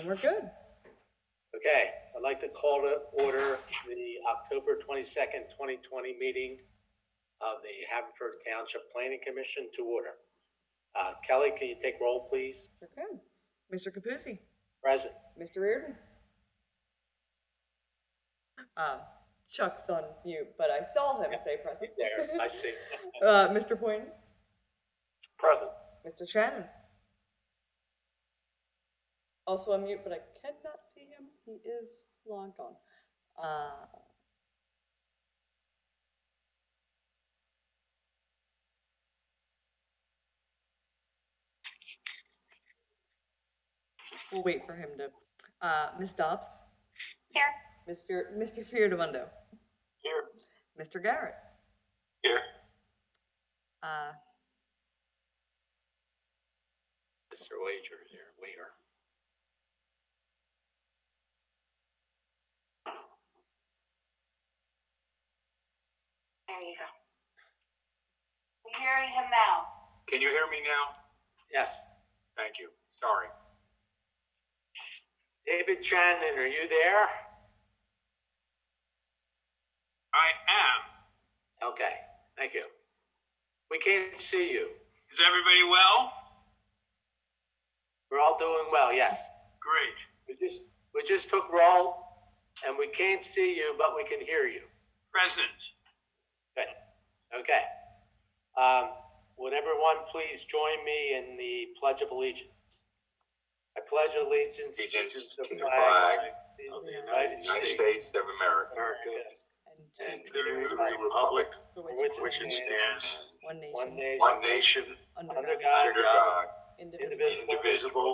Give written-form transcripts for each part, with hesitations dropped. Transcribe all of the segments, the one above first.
And we're good. Okay, I'd like to call to order the October 22nd, 2020 meeting of the Haverford Township Planning Commission to order. Kelly, can you take roll, please? Sure can. Mr. Capuzzi. Present. Mr. Reardon. Chuck's on mute, but I saw him say present. There, I see. Mr. Poynton. Present. Mr. Shannon. Also on mute, but I cannot see him. He is long gone. We'll wait for him to. Ms. Dobbs. Here. Mr. Fierdamundo. Here. Mr. Garrett. Here. Mr. Wager here, Waiter. There you go. I'm hearing him now. Can you hear me now? Yes. Thank you. Sorry. David Shannon, are you there? I am. Okay, thank you. We can't see you. Is everybody well? We're all doing well, yes. Great. We just took roll, and we can't see you, but we can hear you. Present. Good. Okay. Would everyone please join me in the Pledge of Allegiance? I pledge allegiance Allegiance to the to the flag of the United States of America and to to the the republic For which it stands, one nation, one nation, under under God, God, under God, indivisible, indivisible,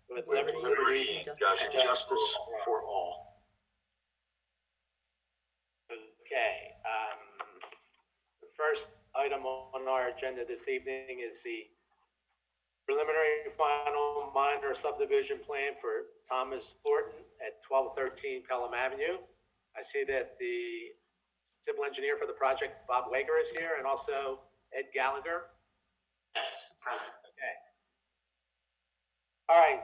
with with liberty liberty and and justice for all. Okay. The first item on our agenda this evening is the preliminary final minor subdivision plan for Thomas Thornton at 1213 Pelham Avenue. I see that the civil engineer for the project, Bob Wager, is here, and also Ed Gallagher. Yes, present. Okay. All right.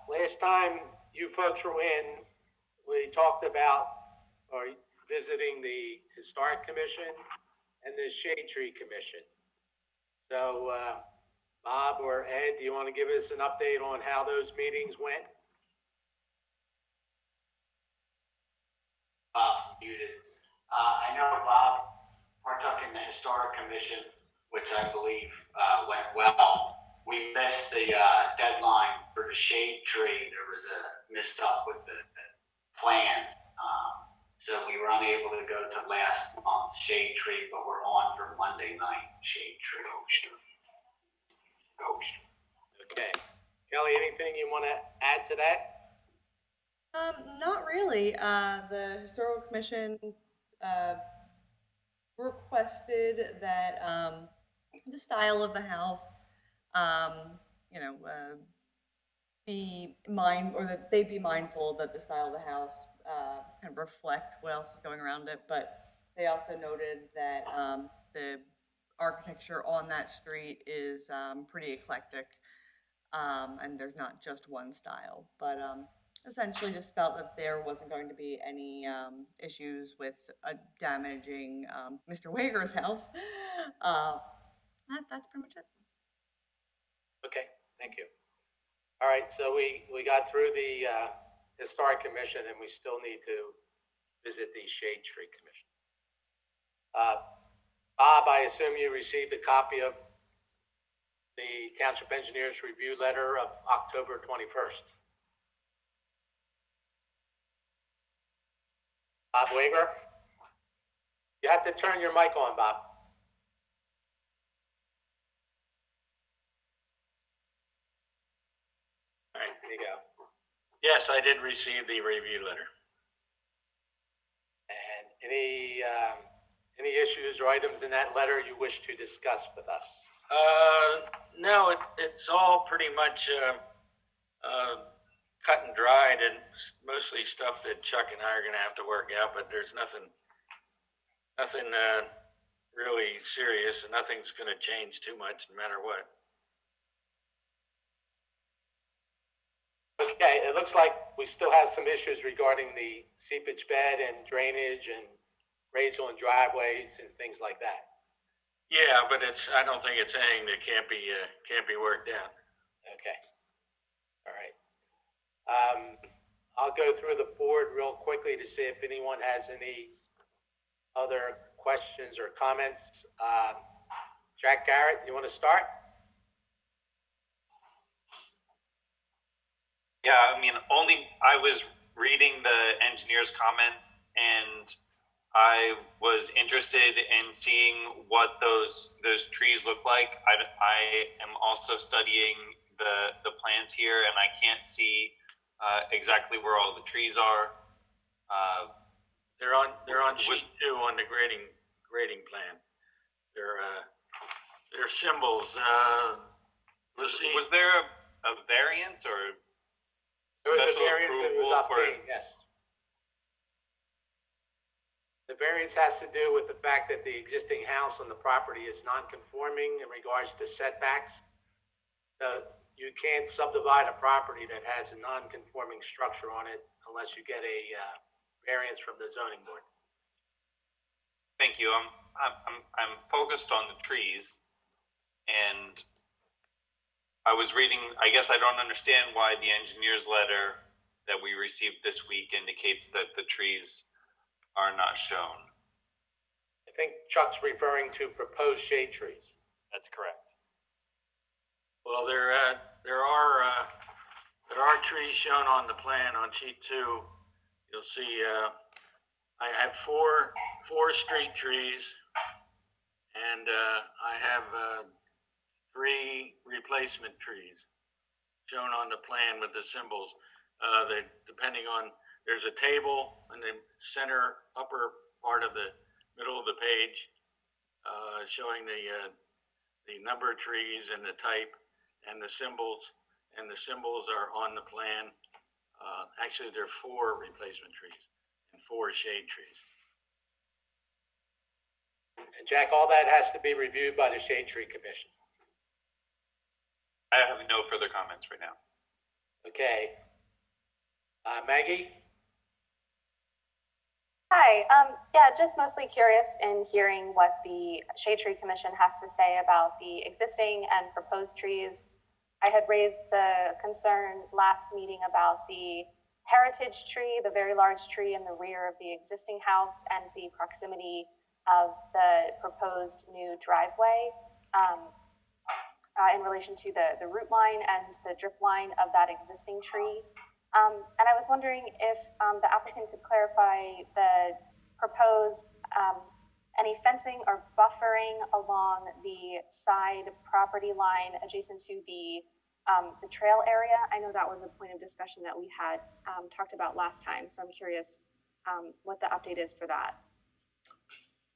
Last time you folks were in, we talked about visiting the Historic Commission and the Shade Tree Commission. So, Bob or Ed, do you want to give us an update on how those meetings went? Bob's muted. I know Bob partook in the Historic Commission, which I believe went well. We missed the deadline for the shade tree. There was a mix-up with the plan. So we were unable to go to last month's shade tree, but we're on for Monday night shade tree. Okay. Kelly, anything you want to add to that? Not really. The Historical Commission requested that the style of the house, that they be mindful that the style of the house kind of reflect what else is going around it. But they also noted that the architecture on that street is pretty eclectic, and there's not just one style. But essentially just felt that there wasn't going to be any issues with damaging Mr. Wager's house. That's pretty much it. Okay, thank you. All right, so we got through the Historic Commission, and we still need to visit the Shade Tree Commission. Bob, I assume you received a copy of the Township Engineers Review Letter of October 21st. Bob Wager? You have to turn your mic on, Bob. All right, there you go. Yes, I did receive the review letter. And any issues or items in that letter you wish to discuss with us? No, it's all pretty much cut and dried, and mostly stuff that Chuck and I are going to have to work out. But there's nothing really serious, and nothing's going to change too much, no matter what. Okay, it looks like we still have some issues regarding the seepage bed and drainage and raised on driveways and things like that. Yeah, but I don't think it's anything that can't be worked out. Okay. All right. I'll go through the board real quickly to see if anyone has any other questions or comments. Jack Garrett, you want to start? Yeah, I mean, I was reading the engineer's comments and I was interested in seeing what those trees look like. I am also studying the plans here and I can't see exactly where all the trees are. They're on sheet 2 on the grading plan. They're symbols. Was there a variance or There was a special variance that was approval for? obtained, yes. The variance has to do with the fact that the existing house on the property is non-conforming in regards to setbacks. So you can't subdivide a property that has a non-conforming structure on it unless you get a variance from the zoning board. Thank you. I'm focused on the trees, and I was reading. I guess I don't understand why the engineer's letter that we received this week indicates that the trees are not shown. I think Chuck's referring to proposed shade trees. That's correct. Well, there are trees shown on the plan on sheet 2. You'll see I have four street trees, and I have 3 replacement trees shown on the plan with the symbols. Depending on, there's a table in the center upper part of the middle of the page showing the number of trees and the type and the symbols. And the symbols are on the plan. Actually, there are 4 replacement trees and 4 shade trees. And Jack, all that has to be reviewed by the Shade Tree Commission. I have no further comments right now. Okay. Maggie? Hi, yeah, just mostly curious in hearing what the Shade Tree Commission has to say about the existing and proposed trees. I had raised the concern last meeting about the heritage tree, the very large tree in the rear of the existing house, and the proximity of the proposed new driveway in relation to the root line and the drip line of that existing tree. And I was wondering if the applicant could clarify the proposed any fencing or buffering along the side property line adjacent to the trail area. I know that was a point of discussion that we had talked about last time, so I'm curious what the update is for that.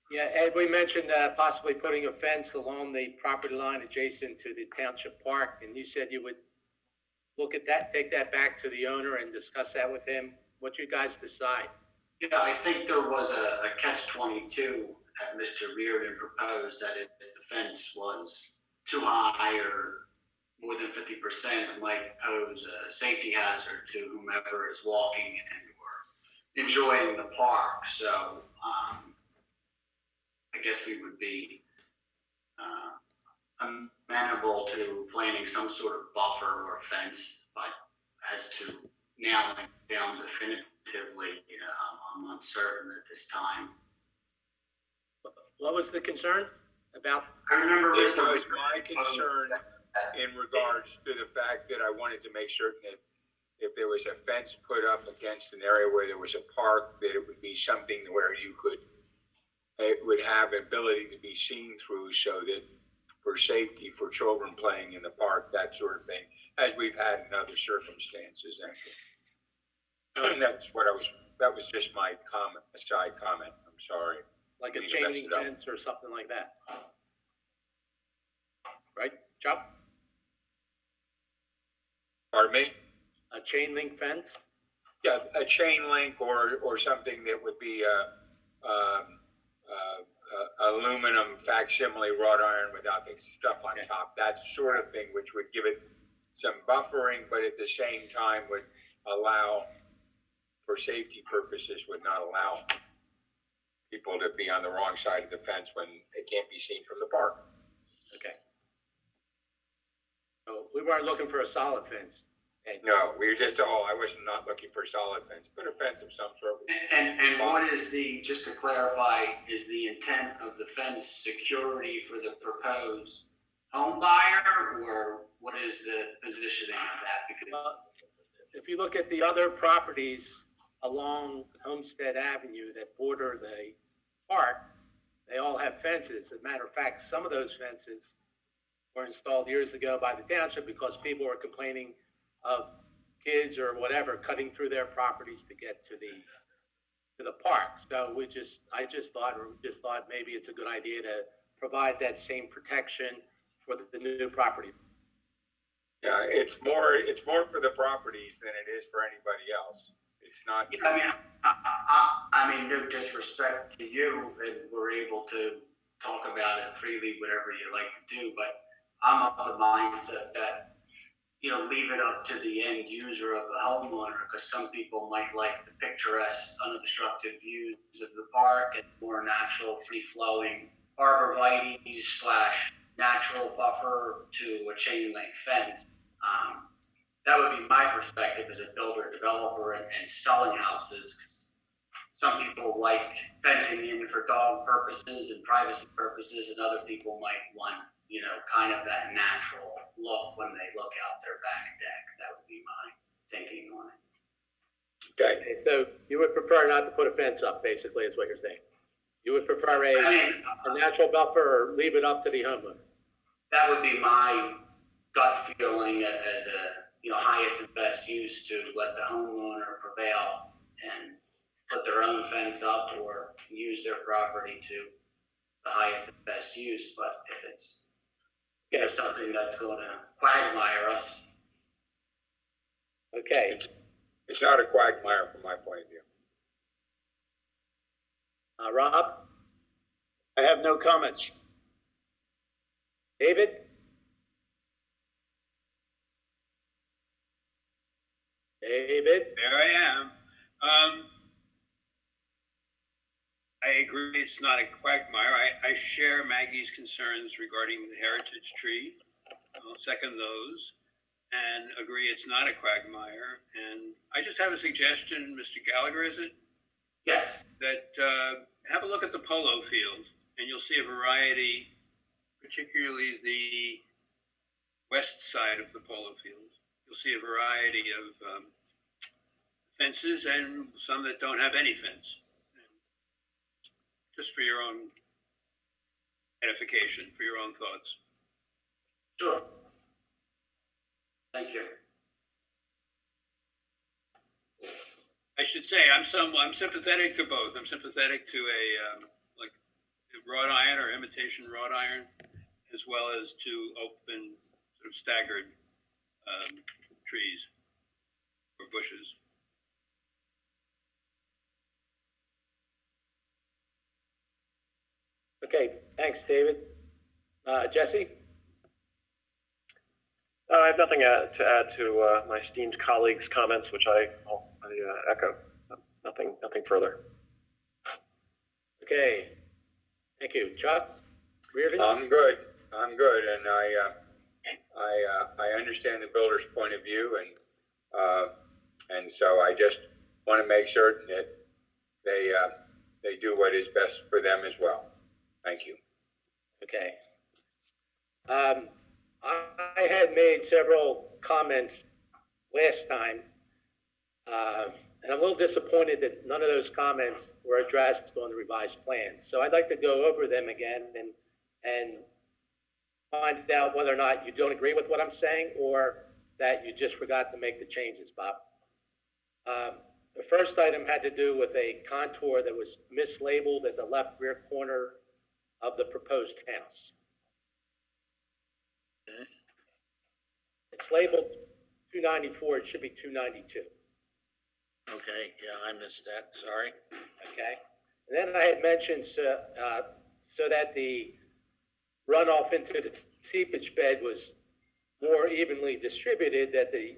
Yeah, Ed, we mentioned possibly putting a fence along the property line adjacent to the township park, and you said you would look at that, take that back to the owner and discuss that with him. What you guys decide? Yeah, I think there was a catch-22 that Mr. Reardon proposed, that if the fence was too high or more than 50%, it might pose a safety hazard to whomever is walking and or enjoying the park. So I guess we would be amenable to planting some sort of buffer or fence, but as to nailing it down definitively, I'm uncertain at this time. What was the concern about? I remember This Mr. was my concern in regards to the fact that I wanted to make certain that if there was a fence put up against an area where there was a park, that it would be something where it would have ability to be seen through, so that for safety for children playing in the park, that sort of thing, as we've had in other circumstances. And that's what that was just my comment, a side comment. I'm sorry. Like a Need to chain mess link it up. fence or something like that? Right, Chuck? Pardon me? A chain link fence? Yeah, a chain link or something that would be aluminum facsimile wrought iron without the stuff on top, that sort of thing, which would give it some buffering, but at the same time would allow, for safety purposes, would not allow people to be on the wrong side of the fence when they can't be seen from the park. Okay. So we weren't looking for a solid fence. No, we were just, I was not looking for a solid fence, but a fence of some sort. And what is just to clarify, is the intent of the fence security for the proposed home buyer, or what is the positioning of that? Because If you look at the other properties along Homestead Avenue that border the park, they all have fences. As a matter of fact, some of those fences were installed years ago by the township because people were complaining of kids or whatever cutting through their properties to get to the park. So I just thought maybe it's a good idea to provide that same protection for the new property. Yeah, it's more for the properties than it is for anybody else. It's not. I mean, no disrespect to you, and we're able to talk about it freely, whatever you like to do, but I'm of the mindset that, leave it up to the end user of the homeowner, because some people might like the picturesque, unobstructed views of the park and more natural, free-flowing arborvitae / natural buffer to a chain link fence. That would be my perspective as a builder, developer, and selling houses. 'Cause some people like fencing in for dog purposes and privacy purposes, and other people might want, kind of that natural look when they look out their back deck. That would be my thinking on it. Okay, so you would prefer not to put a fence up, basically, is what you're saying? You would prefer a natural buffer, or leave it up to the homeowner? That would be my gut feeling as a, highest and best use, to let the homeowner prevail and put their own fence up or use their property to the highest and best use. But if it's something that's going to quagmire us. Okay. It's not a quagmire from my point of view. Rob? I have no comments. David? David? There I am. I agree it's not a quagmire. I share Maggie's concerns regarding the heritage tree. I'll second those and agree it's not a quagmire. And I just have a suggestion, Mr. Gallagher, is it? Yes. That have a look at the polo field and you'll see a variety, particularly the west side of the polo field. You'll see a variety of fences and some that don't have any fence. Just for your own edification, for your own thoughts. Sure. Thank you. I should say I'm sympathetic to both. I'm sympathetic to a like wrought iron or imitation wrought iron, as well as to open sort of staggered trees or bushes. Okay, thanks, David. Jesse? I have nothing to add to my esteemed colleagues' comments, which I echo. Nothing further. Okay, thank you. Chuck? Reardon? I'm good, and I understand the builder's point of view, and so I just want to make certain that they do what is best for them as well. Thank you. Okay. I had made several comments last time, and I'm a little disappointed that none of those comments were addressed on the revised plan. So I'd like to go over them again and find out whether or not you don't agree with what I'm saying or that you just forgot to make the changes, Bob. The first item had to do with a contour that was mislabeled at the left rear corner of the proposed house. It's labeled 294, it should be 292. Okay, yeah, I missed that, sorry. Okay. And then I had mentioned so that the runoff into the seepage bed was more evenly distributed, that the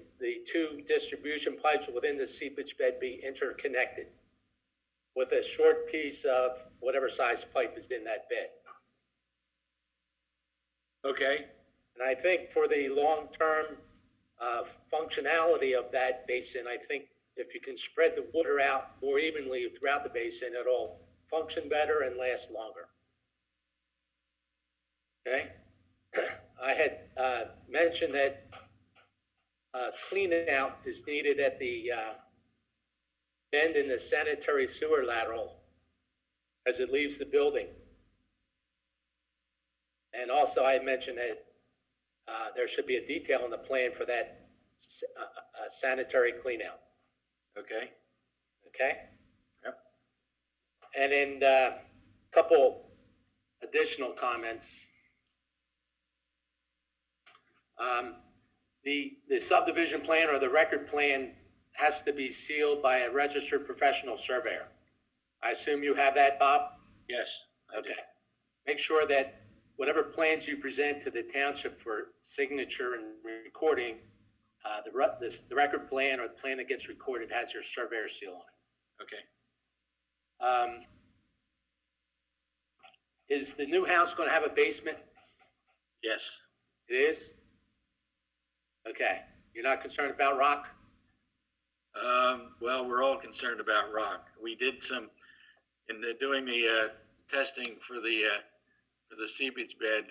two distribution pipes within the seepage bed be interconnected with a short piece of whatever size pipe is in that bed. Okay? And I think for the long-term functionality of that basin, I think if you can spread the water out more evenly throughout the basin, it'll function better and last longer. Okay? I had mentioned that clean out is needed at the bend in the sanitary sewer lateral as it leaves the building. And also I mentioned that there should be a detail on the plan for that sanitary clean out. Okay? Okay? Yep. And then a couple additional comments. The subdivision plan or the record plan has to be sealed by a registered professional surveyor. I assume you have that, Bob? Yes. Okay. Make sure that whatever plans you present to the township for signature and recording, the record plan or the plan that gets recorded has your surveyor seal on it. Okay. Is the new house going to have a basement? Yes. It is? Okay. You're not concerned about rock? Well, we're all concerned about rock. We did some, in doing the testing for the seepage bed,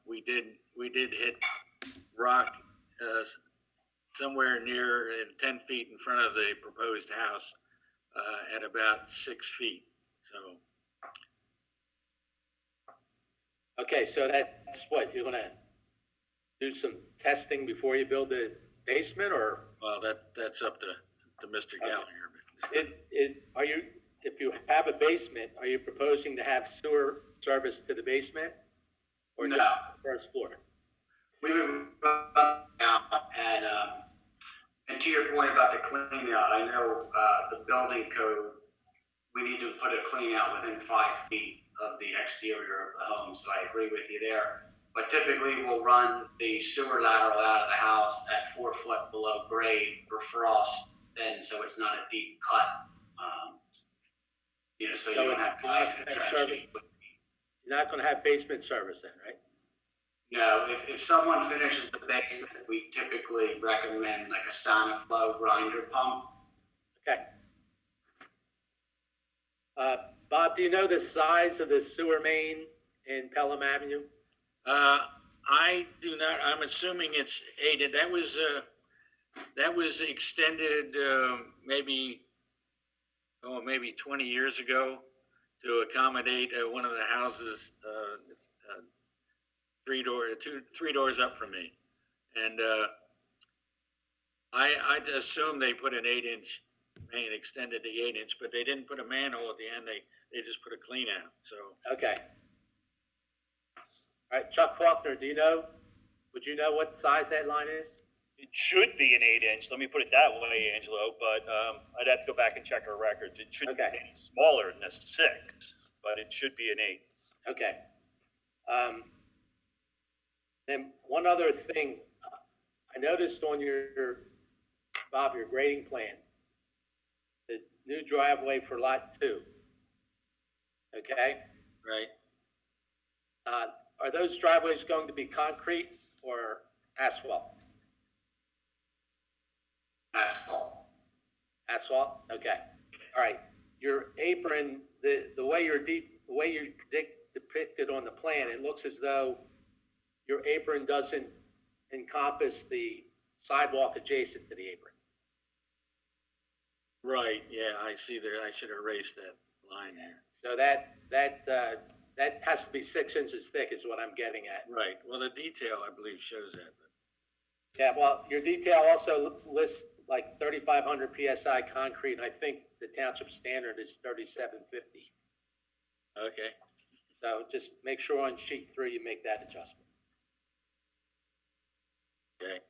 we did hit rock somewhere near 10 feet in front of the proposed house at about 6 feet. So. Okay, so that's what, you're going to do some testing before you build the basement, or? Well, that's up to Mr. Gallagher. If you have a basement, are you proposing to have sewer service to the basement? Or No. just the first floor? We would run out and to your point about the clean out, I know the building code, we need to put a clean out within 5 feet of the exterior of the home, so I agree with you there. But typically we'll run the sewer lateral out of the house at 4 foot below grade for frost, and so it's not a deep cut. So you don't have guys in a trench deep. You're not going to have basement service then, right? No, if someone finishes the basement, we typically recommend like a Soniflow grinder pump. Okay. Bob, do you know the size of the sewer main in Pelham Avenue? I do not. I'm assuming it's 8. That was extended maybe 20 years ago to accommodate one of the houses 3 doors up from me, and I assume they put an 8-inch main, extended the 8-inch, but they didn't put a manhole at the end. They just put a clean out. So okay. All right, Chuck Faulkner, would you know what size that line is? It should be an 8-inch. Let me put it that way, Angelo. But I'd have to go back and check our records. It shouldn't be any smaller than a 6, but it should be an 8. Okay. Then one other thing, I noticed on your grading plan, the new driveway for lot 2. Okay. right. Are those driveways going to be concrete or asphalt? Asphalt. Asphalt? Okay. All right. Your apron, the way you're depicted on the plan, it looks as though your apron doesn't encompass the sidewalk adjacent to the apron. Right. Yeah, I see there. I should erase that line there. So that has to be 6 inches thick is what I'm getting at. Right. Well, the detail, I believe, shows that. Yeah, well, your detail also lists like 3,500 PSI concrete, and I think the township standard is 3,750. Okay. So just make sure on sheet 3 you make that adjustment. Okay.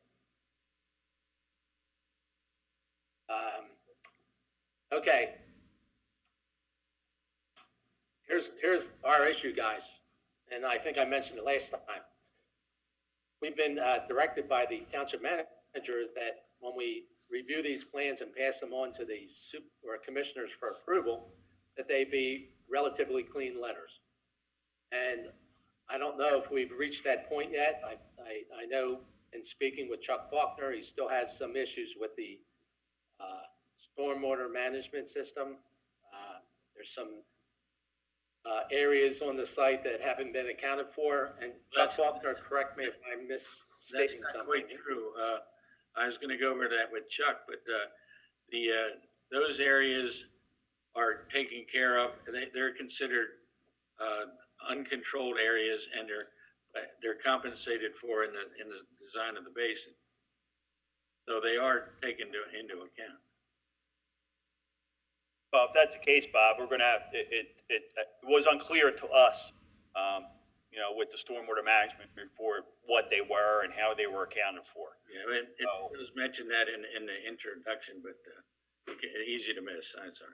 Okay. Here's our issue, guys, and I think I mentioned it last time. we've been directed by the township manager that when we review these plans and pass them on to the commissioners for approval, that they be relatively clean letters. And I don't know if we've reached that point yet. I know in speaking with Chuck Faulkner, he still has some issues with the stormwater management system. There's some areas on the site that haven't been accounted for. And Chuck Faulkner, correct me if I'm misstating That's not something. quite true. I was gonna go over that with Chuck, but, those areas are taken care of. They're considered, uncontrolled areas, and they're compensated for in the design of the basin. So they are taken into account. Well, if that's the case, Bob, we're gonna have, it was unclear to us, with the stormwater management report, what they were and how they were accounted for. Yeah, it was mentioned that in the introduction, but, easy to miss. I'm sorry.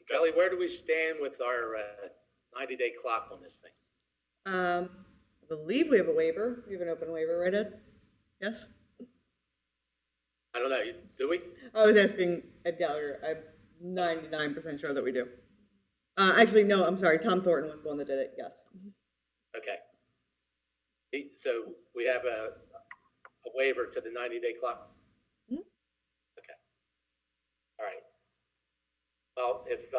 Kelly, where do we stand with our 90-day clock on this thing? I believe we have a waiver. We have an open waiver, right, Ed? Yes? I don't know. Do we? I was asking Ed Gallagher. I'm 99% sure that we do. Actually, no, I'm sorry. Tom Thornton was the one that did it. Yes. Okay. So we have a waiver to the 90-day clock? Mm-hmm. Okay. All right. Well, if,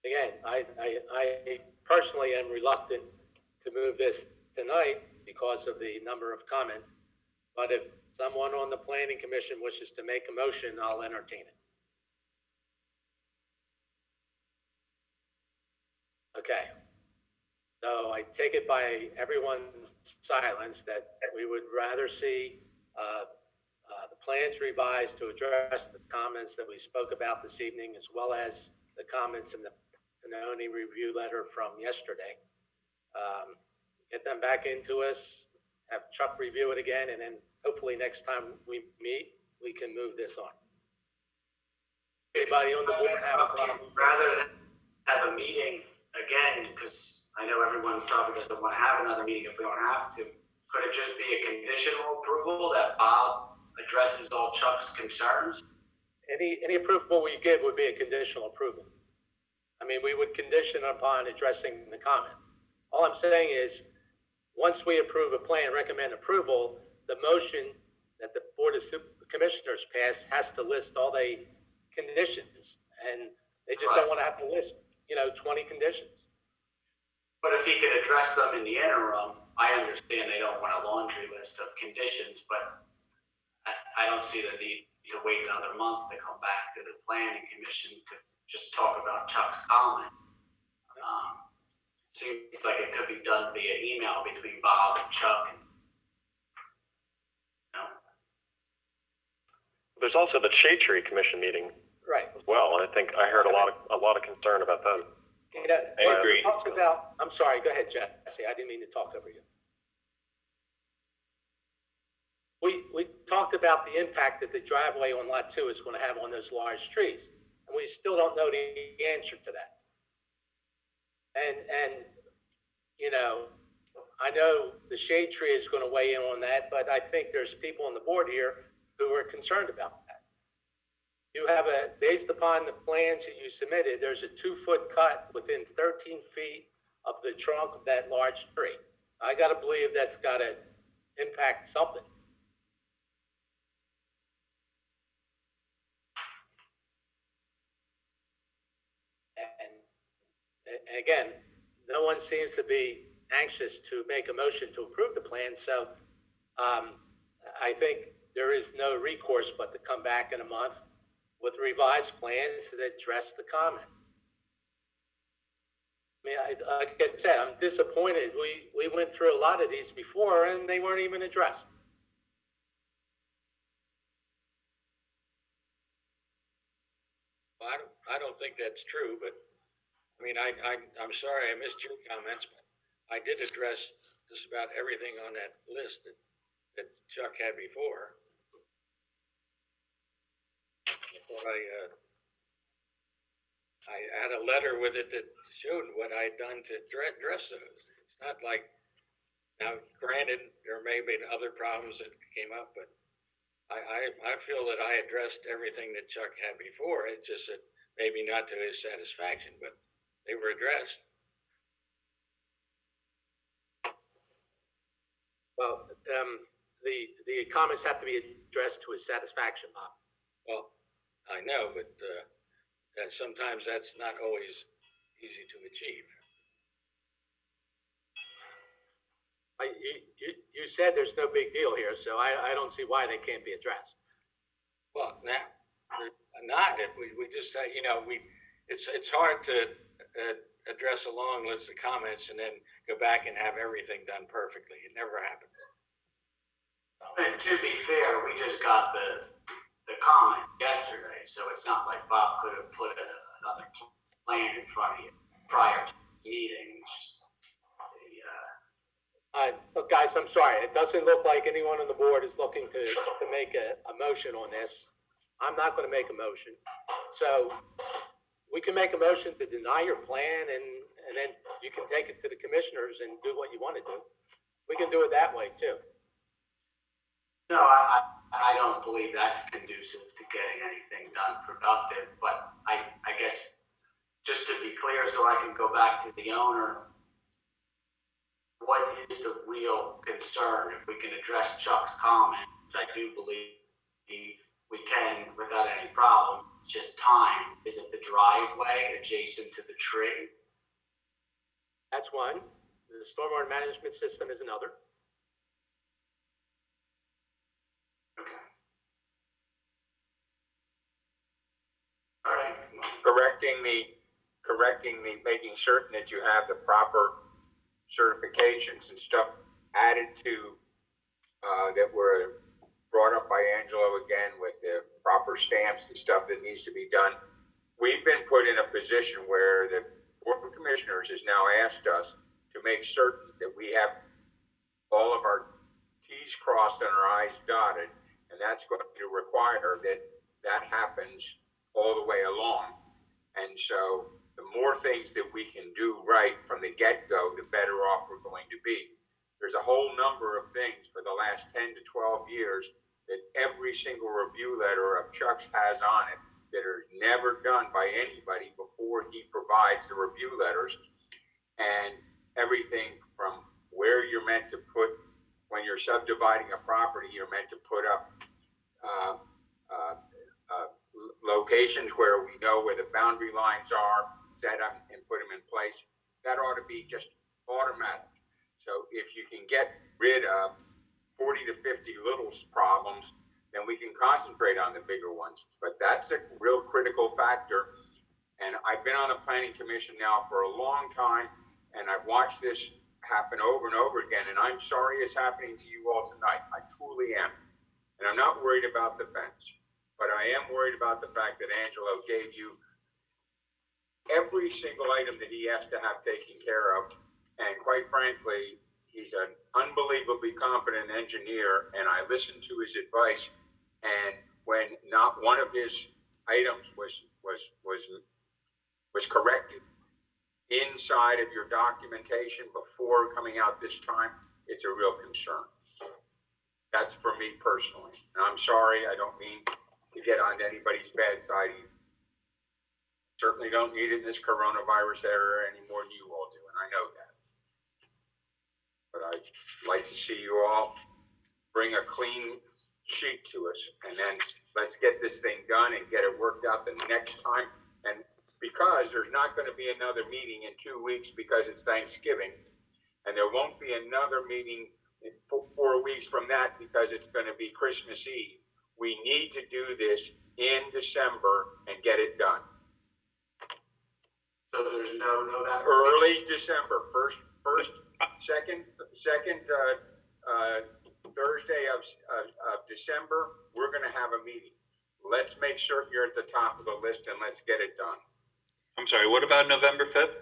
again, I personally am reluctant to move this tonight because of the number of comments. But if someone on the planning commission wishes to make a motion, I'll entertain it. Okay. So I take it by everyone's silence that we would rather see the plans revised to address the comments that we spoke about this evening, as well as the comments in the Pinoni review letter from yesterday. Get them back into us, have Chuck review it again, and then hopefully next time we meet, we can move this on. Anybody on the board have a problem? Rather than have a meeting again, because I know everyone probably doesn't want to have another meeting if we don't have to, could it just be a conditional approval that Bob addresses all Chuck's concerns? Any approval we give would be a conditional approval. I mean, we would condition upon addressing the comment. All I'm saying is, once we approve a plan, recommend approval, the motion that the Board of Commissioners pass has to list all the conditions, and they just don't want to have to list, 20 conditions. But if he could address them in the interim, I understand they don't want a laundry list of conditions, but I don't see the need to wait another month to come back to the planning commission to just talk about Chuck's comment. Seems like it could be done via email between Bob and Chuck. There's also the Shade Tree Commission meeting, right, as well, and I think I heard a lot of concern about them. I agree. I'm sorry. Go ahead, Jesse. I didn't mean to talk over you. We talked about the impact that the driveway on Lot 2 is going to have on those large trees, and we still don't know the answer to that. And I know the shade tree is going to weigh in on that, but I think there's people on the board here who are concerned about that. You have based upon the plans that you submitted, there's a 2-foot cut within 13 feet of the trunk of that large tree. I got to believe that's got to impact something. And again, no one seems to be anxious to make a motion to approve the plan. So I think there is no recourse but to come back in a month with revised plans that address the comment. I mean, like I said, I'm disappointed. We went through a lot of these before and they weren't even addressed. Well, I don't think that's true, but I mean, I'm sorry I missed your comments, but I did address just about everything on that list that Chuck had before. I thought I had a letter with it that showed what I had done to address those. It's not like, now granted, there may have been other problems that came up, but I feel that I addressed everything that Chuck had before. It's just that maybe not to his satisfaction, but they were addressed. Well, the comments have to be addressed to his satisfaction, Bob. Well, I know, but sometimes that's not always easy to achieve. You said there's no big deal here, so I don't see why they can't be addressed. Well, not if we just it's hard to address a long list of comments and then go back and have everything done perfectly. It never happens. And to be fair, we just got the comment yesterday, so it's not like Bob could have put another plan in front of you prior to the meeting. Look, guys, I'm sorry. It doesn't look like anyone on the board is looking to make a motion on this. I'm not going to make a motion. So we can make a motion to deny your plan and then you can take it to the commissioners and do what you want to do. We can do it that way too. No, I don't believe that's conducive to getting anything done productive, but I guess just to be clear, so I can go back to the owner, what is the real concern? If we can address Chuck's comment, which I do believe we can without any problem, it's just time. Is it the driveway adjacent to the tree? That's one. The stormwater management system is another. Okay. All right. Making certain that you have the proper certifications and stuff added to, that were brought up by Angelo again with the proper stamps and stuff that needs to be done. We've been put in a position where the Board of Commissioners has now asked us to make certain that we have all of our T's crossed and our I's dotted, and that's going to require that happens all the way along. And so the more things that we can do right from the get-go, the better off we're going to be. There's a whole number of things for the last 10 to 12 years that every single review letter of Chuck's has on it that is never done by anybody before he provides the review letters. And everything from where you're meant to put, when you're subdividing a property, you're meant to put up locations where we know where the boundary lines are, set them and put them in place. That ought to be just automatic. So if you can get rid of 40 to 50 little problems, then we can concentrate on the bigger ones. But that's a real critical factor. And I've been on the planning commission now for a long time, and I've watched this happen over and over again. And I'm sorry it's happening to you all tonight. I truly am. And I'm not worried about the fence, but I am worried about the fact that Angelo gave you every single item that he has to have taken care of. And quite frankly, he's an unbelievably competent engineer, and I listened to his advice. And when not one of his items was corrected inside of your documentation before coming out this time, it's a real concern. That's for me personally. And I'm sorry, I don't mean to get on anybody's bad side. Certainly don't need it in this coronavirus era any more than you all do, and I know that. But I'd like to see you all bring a clean sheet to us, and then let's get this thing done and get it worked out the next time. And because there's not going to be another meeting in 2 weeks because it's Thanksgiving, and there won't be another meeting in 4 weeks from that because it's going to be Christmas Eve. We need to do this in December and get it done. So there's no November? Early December, second Thursday of December, we're going to have a meeting. Let's make sure you're at the top of the list and let's get it done. I'm sorry, what about November 5th?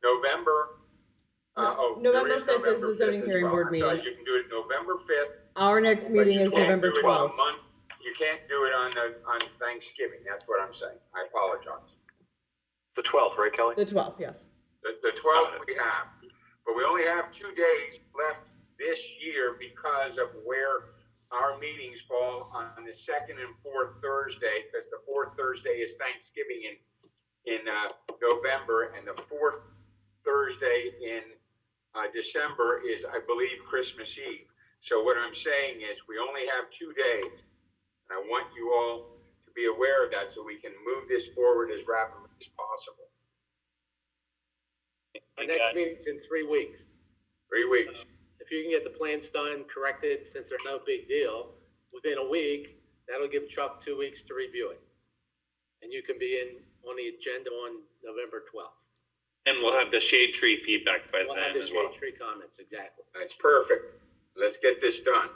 November 5th is the zoning hearing board meeting. So you can do it November 5th. Our next meeting is November 12th. You can't do it on Thanksgiving. That's what I'm saying. I apologize. The 12th, right, Kelly? The 12th, yes. The 12th we have, but we only have 2 days left this year because of where our meetings fall on the second and fourth Thursday, because the fourth Thursday is Thanksgiving in November, and the fourth Thursday in December is, I believe, Christmas Eve. So what I'm saying is we only have 2 days, and I want you all to be aware of that so we can move this forward as rapidly as possible. Our next meeting's in 3 weeks. 3 weeks. If you can get the plans done, corrected, since they're no big deal, within a week, that'll give Chuck 2 weeks to review it. And you can be in on the agenda on November 12th. And we'll have the shade tree feedback by We'll have then the as well. shade tree comments, exactly. That's perfect. Let's get this done.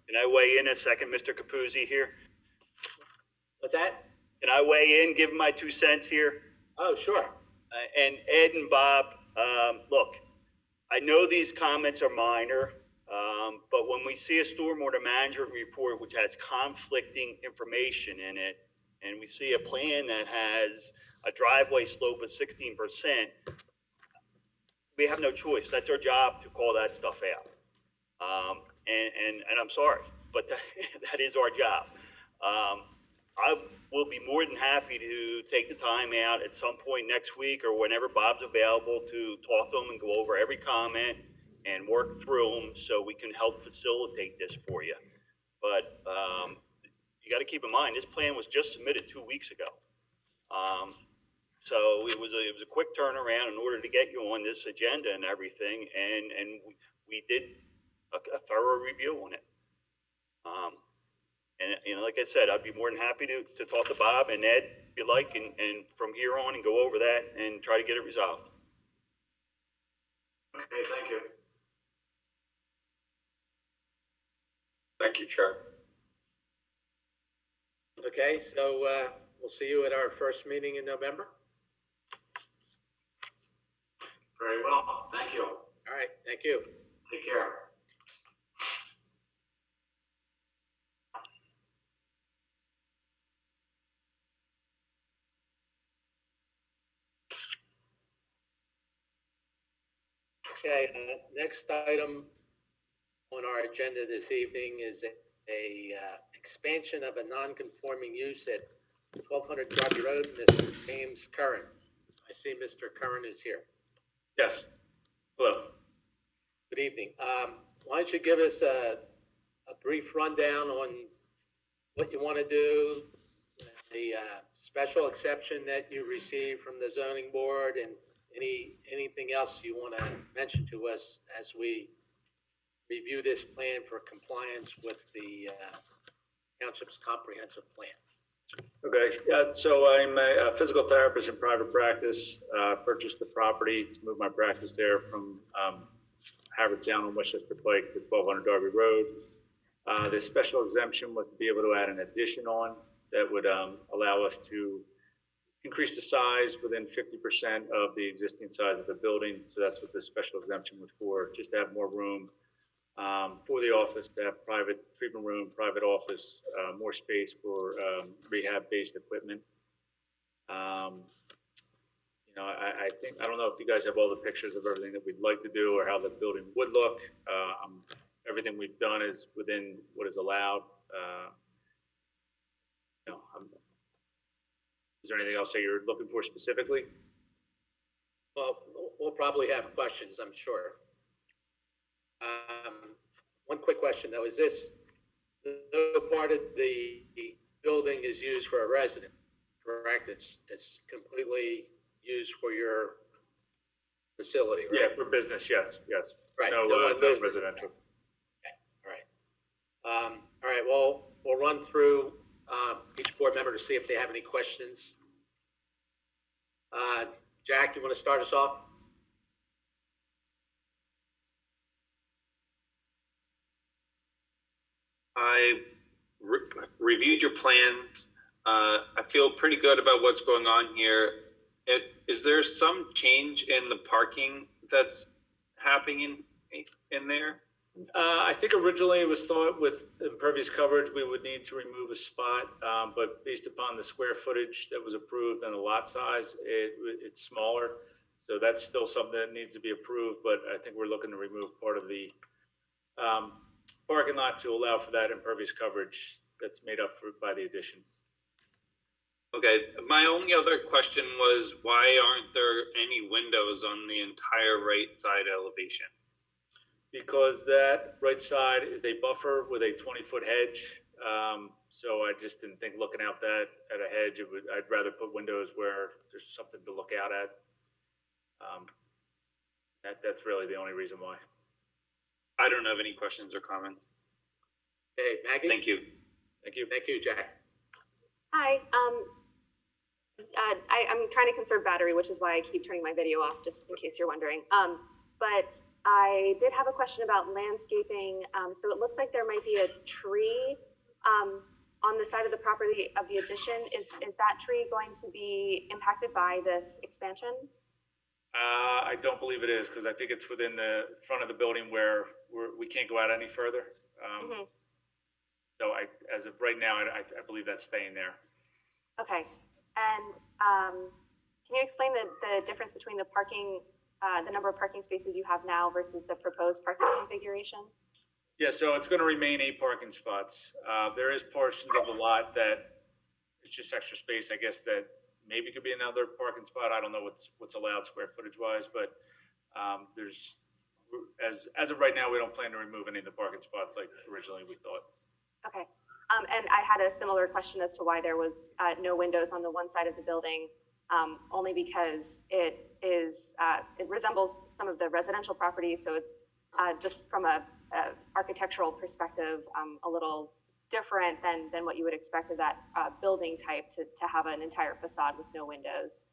Can I weigh in a second, Mr. Capuzzi here? What's that? Can I weigh in, give my 2 cents here? Oh, sure. And Ed and Bob, look, I know these comments are minor, but when we see a stormwater management report which has conflicting information in it, and we see a plan that has a driveway slope of 16%, we have no choice. That's our job to call that stuff out. And I'm sorry, but that is our job. I will be more than happy to take the time out at some point next week or whenever Bob's available to talk to them and go over every comment and work through them so we can help facilitate this for you. But you got to keep in mind, this plan was just submitted 2 weeks ago. So it was a quick turnaround in order to get you on this agenda and everything, and we did a thorough review on it. And you know, like I said, I'd be more than happy to talk to Bob and Ed if you like, and from here on and go over that and try to get it resolved. Okay, thank you. Thank you, Chuck. Okay, so we'll see you at our first meeting in November. Very well. Thank you. All right, thank you. Take care. Okay, next item on our agenda this evening is a expansion of a non-conforming use at 1200 Darby Road, Mr. James Curran. I see Mr. Curran is here. Yes. Hello. Good evening. Why don't you give us a brief rundown on what you want to do, the special exception that you received from the zoning board, and anything else you want to mention to us as we review this plan for compliance with the township's comprehensive plan. Okay. Yeah. So I'm a physical therapist in private practice. Purchased the property to move my practice there from Haverford Township on Westchester Pike to 1200 Darby Road. The special exemption was to be able to add an addition on that would allow us to increase the size within 50% of the existing size of the building. So that's what this special exemption was for, just to have more room for the office, to have private treatment room, private office, more space for rehab-based equipment. You know, I think, I don't know if you guys have all the pictures of everything that we'd like to do or how the building would look. Everything we've done is within what is allowed. You know, is there anything else that you're looking for specifically? Well, we'll probably have questions, I'm sure. One quick question though, is this, no part of the building is used for a resident, correct? It's completely used for your facility, right? Yeah, for business, yes. Right. No, No no residential. Okay, all right, well, we'll run through each board member to see if they have any questions. Jack, you want to start us off? I reviewed your plans. I feel pretty good about what's going on here. Is there some change in the parking that's happening in there? I think originally it was thought with impervious coverage, we would need to remove a spot, but based upon the square footage that was approved and the lot size, it's smaller. So that's still something that needs to be approved, but I think we're looking to remove part of the parking lot to allow for that impervious coverage that's made up by the addition. Okay, my only other question was why aren't there any windows on the entire right side elevation? Because that right side is a buffer with a 20-foot hedge. So I just didn't think looking out that at a hedge, I'd rather put windows where there's something to look out at. That's really the only reason why. I don't have any questions or comments. Hey, Maggie? Thank you. Thank you. Thank you, Jack. Hi, I'm trying to conserve battery, which is why I keep turning my video off, just in case you're wondering. But I did have a question about landscaping. So it looks like there might be a tree on the side of the property of the addition. Is that tree going to be impacted by this expansion? I don't believe it is, because I think it's within the front of the building where we can't go out any further. So as of right now, I believe that's staying there. Okay, and can you explain the difference between the parking, the number of parking spaces you have now versus the proposed parking configuration? Yeah, so it's going to remain 8 parking spots. There is portions of the lot that it's just extra space, I guess, that maybe could be another parking spot. I don't know what's allowed square footage wise, but there's, as of right now, we don't plan to remove any of the parking spots like originally we thought. Okay. And I had a similar question as to why there was no windows on the one side of the building, only because it resembles some of the residential properties. So it's just from a architectural perspective, a little different than what you would expect of that building type to have an entire facade with no windows.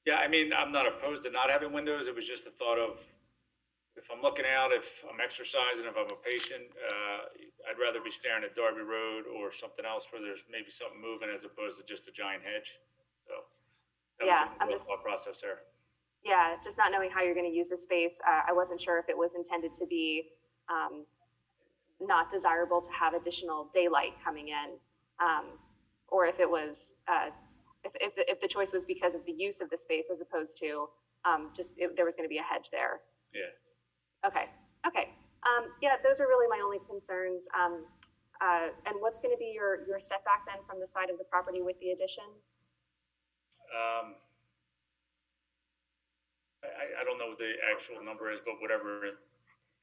Yeah, I mean, I'm not opposed to not having windows. It was just a thought of, if I'm looking out, if I'm exercising, if I'm a patient, I'd rather be staring at Darby Road or something else where there's maybe something moving as opposed to just a giant hedge. So that was the thought process there. Yeah, just not knowing how you're going to use the space. I wasn't sure if it was intended to be not desirable to have additional daylight coming in, or if it was, if the choice was because of the use of the space as opposed to there was going to be a hedge there. Yeah. Okay. Yeah, those are really my only concerns. And what's going to be your setback then from the side of the property with the addition? I don't know what the actual number is, but whatever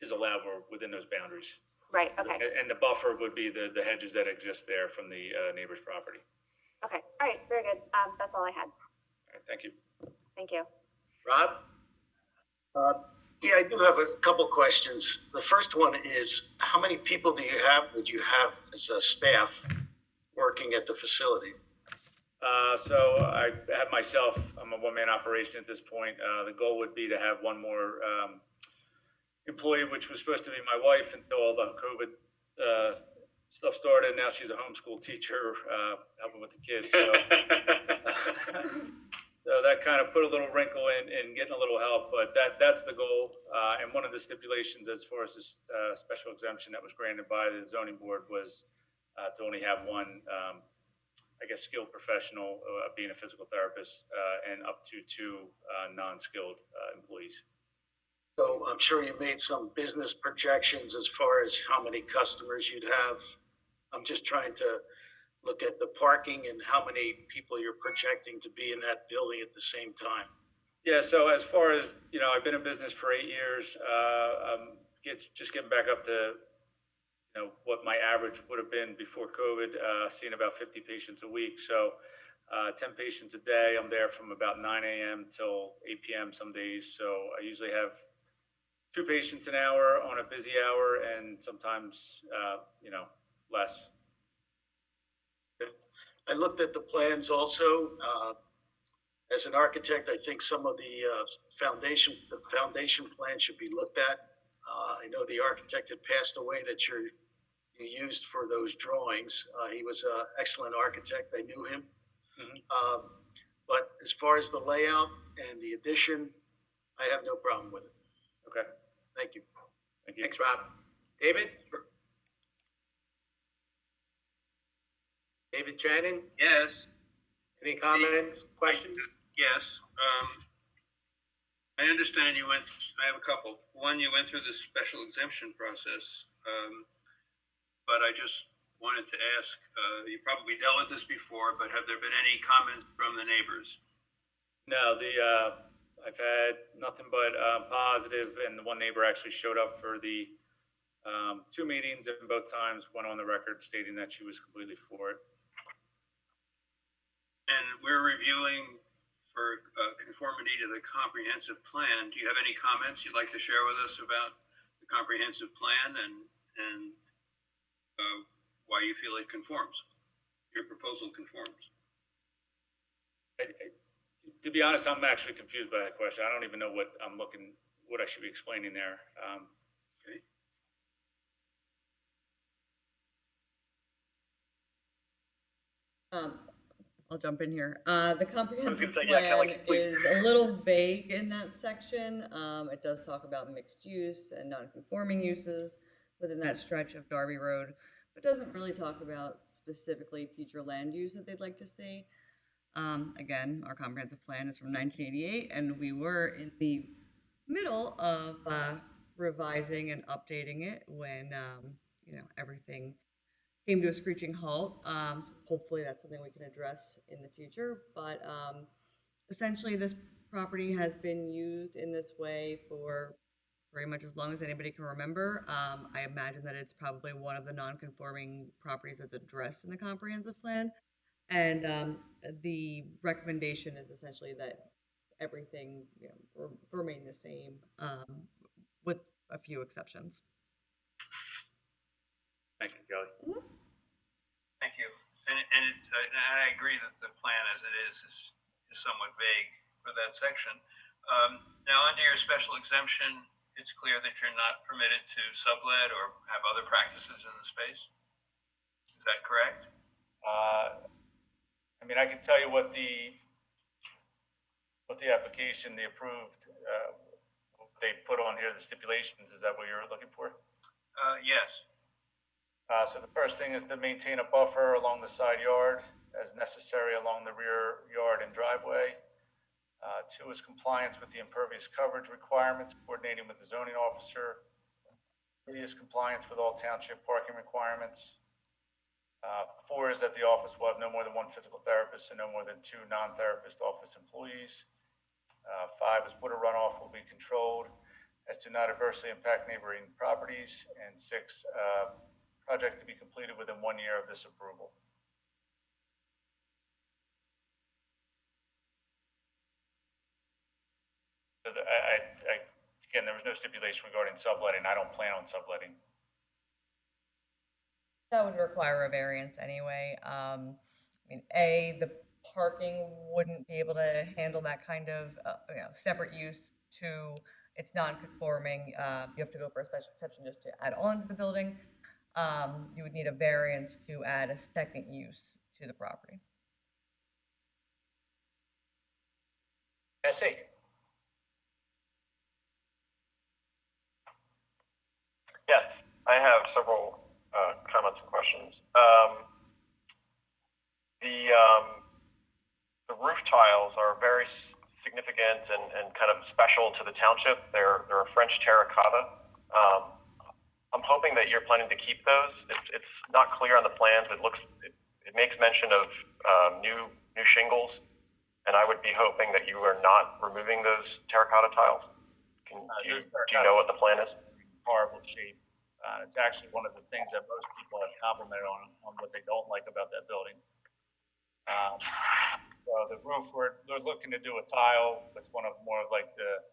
is allowed within those boundaries. Right. Okay. And the buffer would be the hedges that exist there from the neighbor's property. Okay. All right. Very good. That's all I had. All right, thank you. Thank you. Rob? Yeah, I do have a couple questions. The first one is, how many people would you have as a staff working at the facility? So I have myself, I'm a one-man operation at this point. The goal would be to have one more employee, which was supposed to be my wife until all the COVID stuff started. Now she's a homeschool teacher, helping with the kids. So, so that kind of put a little wrinkle in getting a little help, but that's the goal. And one of the stipulations as far as this special exemption that was granted by the zoning board was to only have one, I guess, skilled professional, being a physical therapist, and up to 2 non-skilled employees. So I'm sure you made some business projections as far as how many customers you'd have. I'm just trying to look at the parking and how many people you're projecting to be in that building at the same time. Yeah, so as far as, I've been in business for 8 years. Just getting back up to, what my average would have been before COVID, seeing about 50 patients a week. So 10 patients a day. I'm there from about 9 a.m. till 8 p.m. some days. So I usually have 2 patients an hour on a busy hour, and sometimes, less. I looked at the plans also. As an architect, I think some of the foundation plan should be looked at. I know the architect had passed away that you used for those drawings. He was an excellent architect. I knew him. Mm-hmm. But as far as the layout and the addition, I have no problem with it. Okay. Thank you. Thank you. Thanks, Rob. David? David Shannon, Yes. any comments, questions? Yes. I understand I have a couple. One, you went through the special exemption process. But I just wanted to ask, you probably dealt with this before, but have there been any comments from the neighbors? No, I've had nothing but positive, and the one neighbor actually showed up for the 2 meetings, and both times went on the record stating that she was completely for it. And we're reviewing for conformity to the comprehensive plan. Do you have any comments you'd like to share with us about the comprehensive plan and why you feel it conforms? Your proposal conforms. To be honest, I'm actually confused by that question. I don't even know what I should be explaining there. Okay. I'll jump in here. The comprehensive say, yeah, plan Kelly, please. is a little vague in that section. It does talk about mixed use and non-conforming uses within that stretch of Darby Road, but doesn't really talk about specifically future land use that they'd like to see. Again, our comprehensive plan is from 1988, and we were in the middle of revising and updating it when everything came to a screeching halt. So hopefully that's something we can address in the future. But essentially, this property has been used in this way for pretty much as long as anybody can remember. I imagine that it's probably one of the non-conforming properties that's addressed in the comprehensive plan. And the recommendation is essentially that everything remain the same, with a few exceptions. Thank you, Kelly. Mm-hmm. Thank you. And I agree that the plan as it is somewhat vague for that section. Now, under your special exemption, it's clear that you're not permitted to sublet or have other practices in the space. Is that correct? I mean, I can tell you what the application they approved, they put on here, the stipulations. Is that what you're looking for? Yes. So the first thing is to maintain a buffer along the side yard as necessary along the rear yard and driveway. 2 is compliance with the impervious coverage requirements, coordinating with the zoning officer. 3 is compliance with all township parking requirements. 4 is that the office will have no more than 1 physical therapist and no more than 2 non-therapist office employees. 5 is water runoff will be controlled as to not adversely impact neighboring properties. And 6, project to be completed within 1 year of this approval. So again, there was no stipulation regarding subletting. I don't plan on subletting. That would require a variance anyway. I mean, the parking wouldn't be able to handle that kind of separate use. 2, it's non-conforming. You have to go for a special exception just to add on to the building. You would need a variance to add a second use to the property. Jesse? Yes, I have several comments and questions. The roof tiles are very significant and kind of special to the township. They're a French terracotta. I'm hoping that you're planning to keep those. It's not clear on the plans. It makes mention of new shingles, and I would be hoping that you are not removing those terracotta tiles. Do you know what the plan is? Horrible shape. It's actually one of the things that most people have complimented on what they don't like about that building. So the roof, they're looking to do a tile with one of more of like the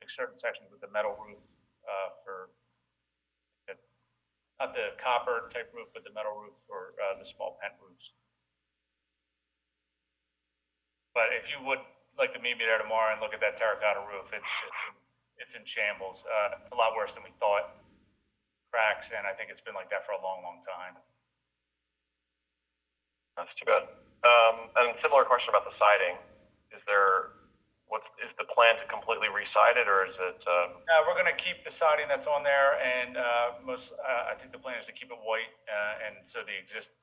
certain sections with the metal roof for not the copper type roof, but the metal roof for the small pent roofs. But if you would like to meet me there tomorrow and look at that terracotta roof, it's in shambles. It's a lot worse than we thought. Cracks, and I think it's been like that for a long, long time. That's too bad. And similar question about the siding. Is the plan to completely re-side it, or is it, We're gonna keep the siding that's on there, and I think the plan is to keep it white, and so the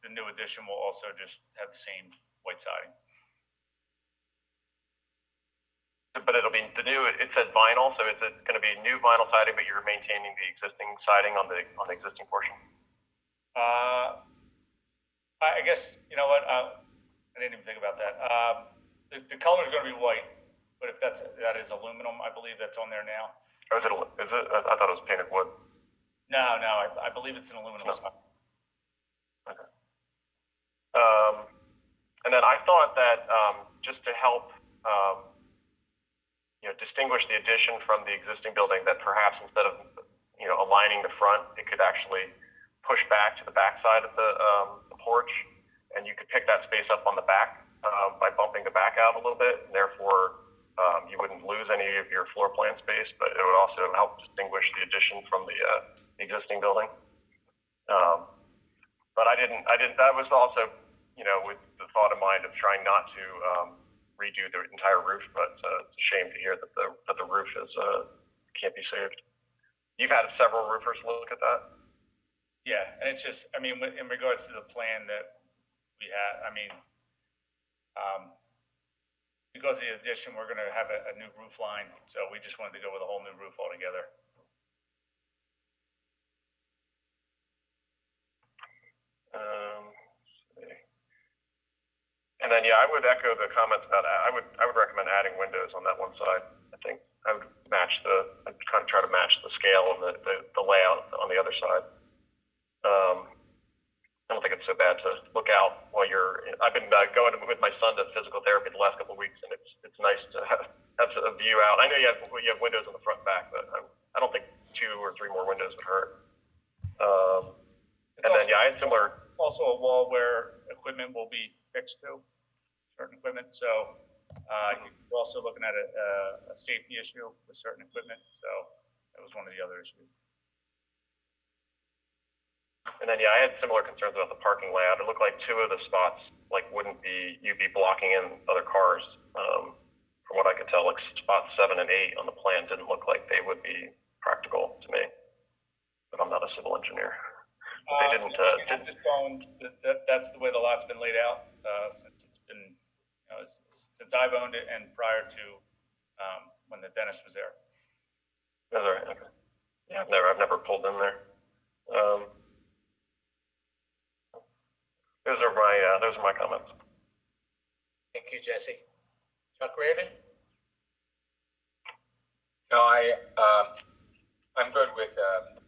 new addition will also just have the same white siding. but it'll be the new, it said vinyl, so is it gonna be new vinyl siding, but you're maintaining the existing siding on the existing portion? I guess, you know what, I didn't even think about that. The color's gonna be white, but if that is aluminum, I believe that's on there now. Or is it, I thought it was painted wood. No, I believe it's an aluminum siding. Okay. And then I thought that, just to help, distinguish the addition from the existing building, that perhaps instead of, aligning the front, it could actually push back to the back side of the porch, and you could pick that space up on the back, by bumping the back out a little bit, and therefore, you wouldn't lose any of your floor plan space, but it would also help distinguish the addition from the existing building. But I didn't, that was also, with the thought in mind of trying not to redo the entire roof, but it's a shame to hear that the roof is can't be saved. You've had several roofers look at that? Yeah, and it's just, in regards to the plan that we had, because of the addition, we're gonna have a new roof line, so we just wanted to go with a whole new roof altogether. And then, I would echo the comments about, I would recommend adding windows on that one side. I think I would I'd kind of try to match the scale and the layout on the other side. I don't think it's so bad to look out while I've been going with my son to physical therapy the last couple of weeks, and it's nice to have a view out. I know you have windows on the front and back, but I don't think 2 or 3 more windows would hurt. I had similar. Also a wall where equipment will be fixed to, certain equipment, so you're also looking at a safety issue with certain equipment, so that was one of the other issues. And then, I had similar concerns about the parking layout. It looked like 2 of the spots, you'd be blocking in other cars. From what I could tell, like spots 7 and 8 on the plan didn't look like they would be practical to me, but I'm not a civil engineer. They didn't. That's the way the lot's been laid out since it's been, since I've owned it and prior to when the dentist was there. That's all right. Okay. Yeah, I've never pulled in there. Those are my comments. Thank you, Jesse. Chuck Reardon? No, I'm good with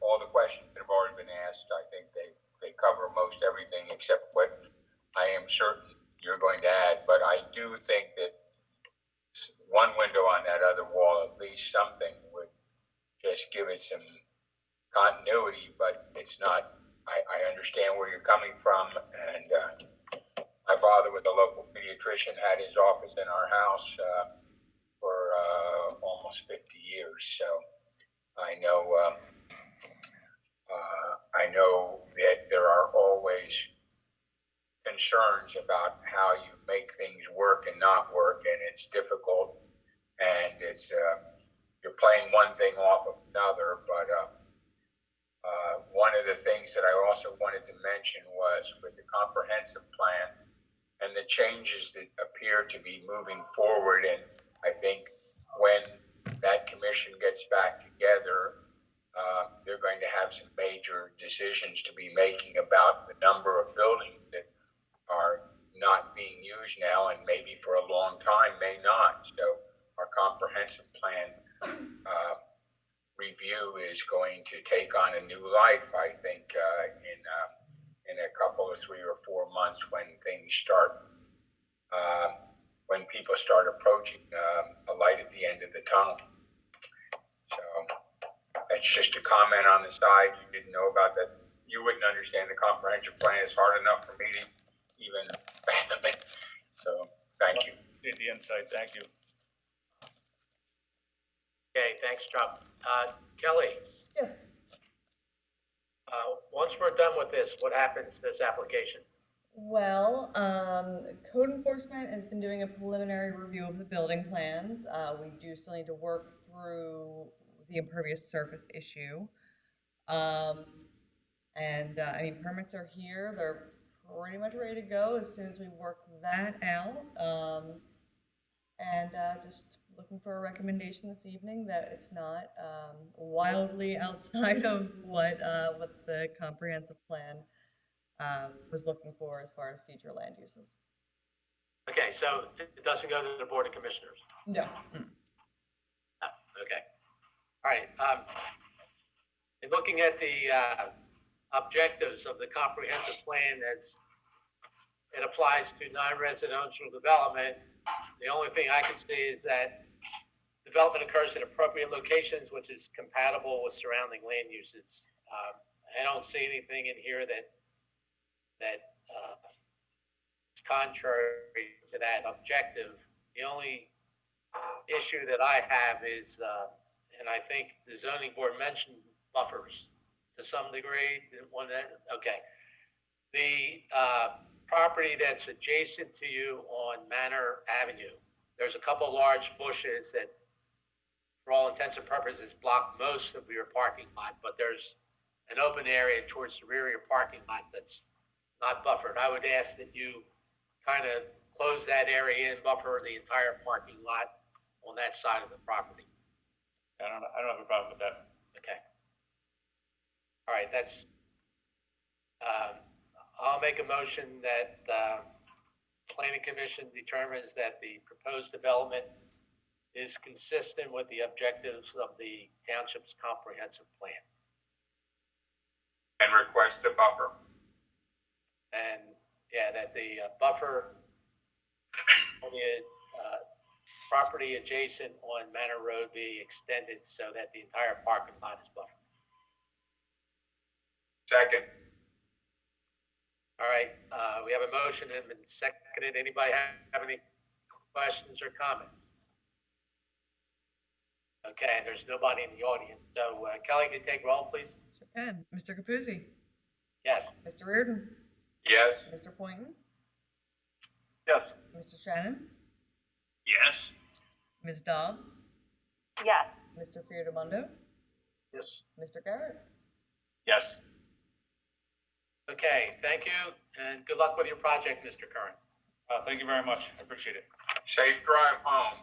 all the questions that have already been asked. I think they cover most everything except what I am certain you're going to add. But I do think that one window on that other wall, at least something, would just give it some continuity, but it's not. I understand where you're coming from, and my father was a local pediatrician, had his office in our house for almost 50 years, so I know that there are always concerns about how you make things work and not work, and it's difficult, and it's you're playing one thing off of another, but one of the things that I also wanted to mention was with the comprehensive plan and the changes that appear to be moving forward, and I think when that commission gets back together, they're going to have some major decisions to be making about the number of buildings that are not being used now and maybe for a long time may not. So our comprehensive plan review is going to take on a new life, I think, in a couple of 3 or 4 months when things start, when people start approaching a light at the end of the tunnel. So that's just a comment on the side. You didn't know about that. You wouldn't understand the comprehensive plan. It's hard enough for me to even fathom it. So thank you. Did the insight. Thank you. Okay, thanks, Chuck. Kelly? Yes. Once we're done with this, what happens to this application? Well, code enforcement has been doing a preliminary review of the building plans. We do still need to work through the impervious surface issue. I mean, permits are here. They're pretty much ready to go as soon as we work that out. Just looking for a recommendation this evening that it's not wildly outside of what the comprehensive plan was looking for as far as future land uses. Okay, so it doesn't go to the Board of Commissioners? No. Oh, okay. All right. In looking at the objectives of the comprehensive plan as it applies to non-residential development, the only thing I can see is that development occurs in appropriate locations, which is compatible with surrounding land uses. I don't see anything in here that is contrary to that objective. The only issue that I have is, and I think the zoning board mentioned buffers to some degree. Okay. The property that's adjacent to you on Manor Avenue, there's a couple large bushes that, for all intents and purposes, block most of your parking lot, but there's an open area towards the rear of your parking lot that's not buffered. I would ask that you kind of close that area in, buffer the entire parking lot on that side of the property. I don't have a problem with that. Okay. All right, that's, I'll make a motion that Planning Commission determines that the proposed development is consistent with the objectives of the township's comprehensive plan. And request a buffer. And yeah, that the buffer on the property adjacent on Manor Road be extended so that the entire parking lot is buffered. Second. All right, we have a motion and been seconded. Anybody have any questions or comments? Okay, there's nobody in the audience. So Kelly, can you take roll, please? Sure can. Mr. Capuzzi? Yes. Mr. Reardon? Yes. Mr. Poynton? Yes. Mr. Shannon? Yes. Ms. Dobbs? Yes. Mr. Fioramondo? Yes. Mr. Garrett? Yes. Okay, thank you, and good luck with your project, Mr. Curran. Thank you very much. I appreciate it. Safe drive home.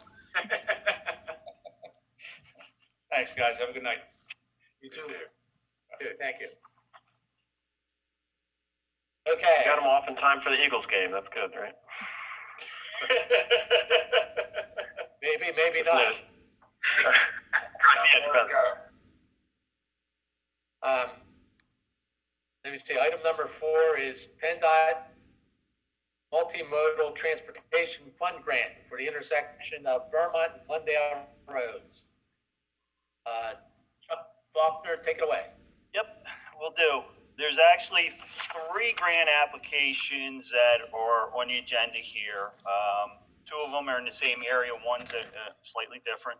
Thanks, guys. Have a good night. You too. Good, thank you. Okay. Got them off in time for the Eagles game. That's good, right? Maybe, maybe not. Let me see, item number 4 is PennDOT Multimodal Transportation Fund Grant for the intersection of Vermont and Glendale Roads. Chuck Faulkner, take it away. Yep, will do. There's actually 3 grant applications that are on the agenda here. 2 of them are in the same area, one's slightly different.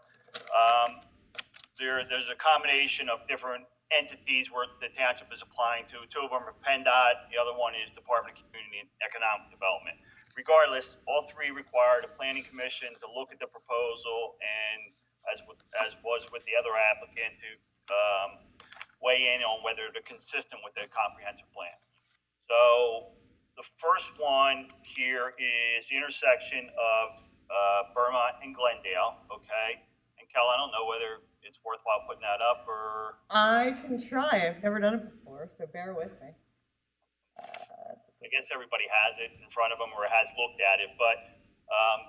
There's a combination of different entities where the township is applying to. 2 of them are PennDOT, the other one is Department of Community and Economic Development. Regardless, all 3 require the Planning Commission to look at the proposal and, as was with the other applicant, to weigh in on whether they're consistent with the comprehensive plan. So the first one here is the intersection of Vermont and Glendale, okay? And Kel, I don't know whether it's worthwhile putting that up or... I can try. I've never done it before, so bear with me. I guess everybody has it in front of them or has looked at it, but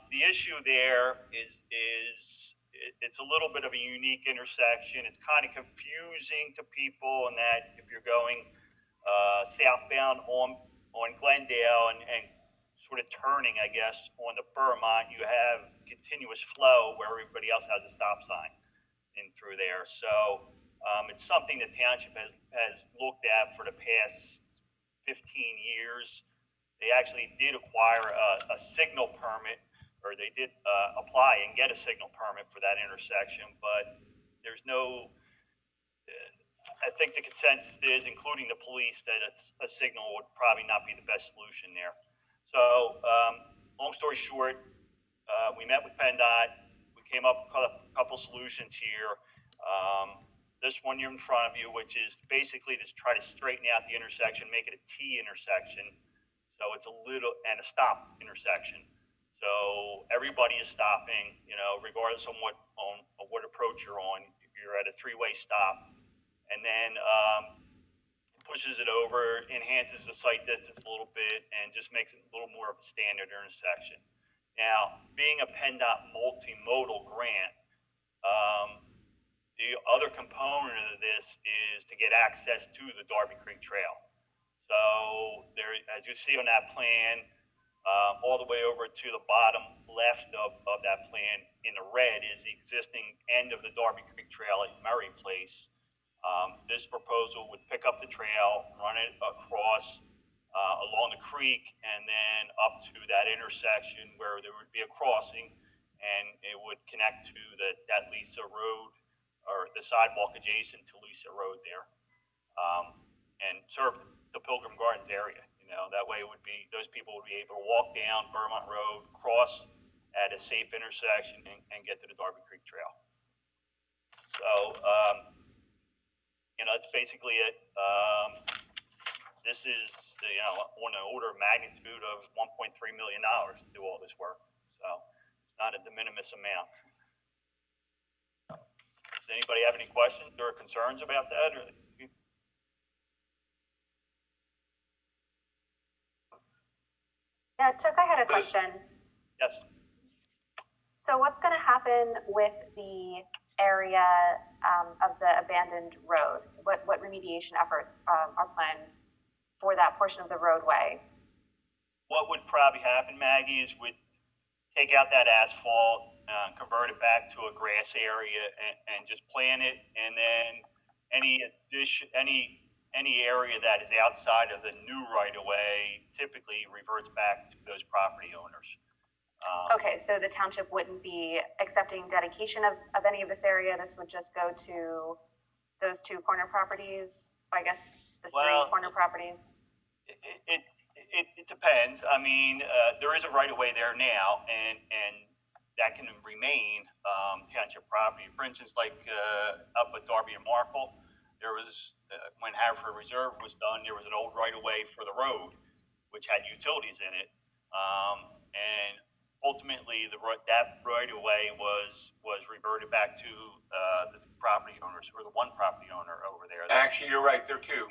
the issue there is it's a little bit of a unique intersection. It's kind of confusing to people in that if you're going southbound on Glendale and sort of turning, I guess, on the Vermont, you have continuous flow where everybody else has a stop sign in through there. So it's something the township has looked at for the past 15 years. They actually did acquire a signal permit, or they did apply and get a signal permit for that intersection, but there's no, I think the consensus is, including the police, that a signal would probably not be the best solution there. So, long story short, we met with PennDOT. We came up with a couple solutions here. This one you're in front of you, which is basically to try to straighten out the intersection, make it a T intersection. So it's a little, and a stop intersection. So everybody is stopping, you know, regardless of what approach you're on. You're at a three-way stop, and then pushes it over, enhances the sight distance a little bit, and just makes it a little more of a standard intersection. Now, being a PennDOT multimodal grant, the other component of this is to get access to the Darby Creek Trail. So there, as you see on that plan, all the way over to the bottom left of that plan in the red is the existing end of the Darby Creek Trail at Murray Place. This proposal would pick up the trail, run it across along the creek, and then up to that intersection where there would be a crossing, and it would connect to that Lisa Road, or the sidewalk adjacent to Lisa Road there, and serve the Pilgrim Gardens area. You know, that way it would be, those people would be able to walk down Vermont Road, cross at a safe intersection, and get to the Darby Creek Trail. So, you know, that's basically it. This is, you know, on an order of magnitude of $1.3 million to do all this work. So it's not a de minimis amount. Does anybody have any questions or concerns about that? Or Yeah, Chuck, I had a question. yes. So what's going to happen with the area of the abandoned road? What remediation efforts are planned for that portion of the roadway? What would probably happen, Maggie, is we'd take out that asphalt, convert it back to a grass area, and just plant it, and then any area that is outside of the new right-of-way typically reverts back to those property owners. Okay, so the township wouldn't be accepting dedication of any of this area. This would just go to those two corner properties, I guess the three corner properties? It depends. I mean, there is a right-of-way there now, and that can remain township property. For instance, like up at Darby and Markle, there was, when Haverford Reserve was done, there was an old right-of-way for the road, which had utilities in it. And ultimately, that right-of-way was reverted back to the property owners, or the one property owner over there. Actually, you're right, there too.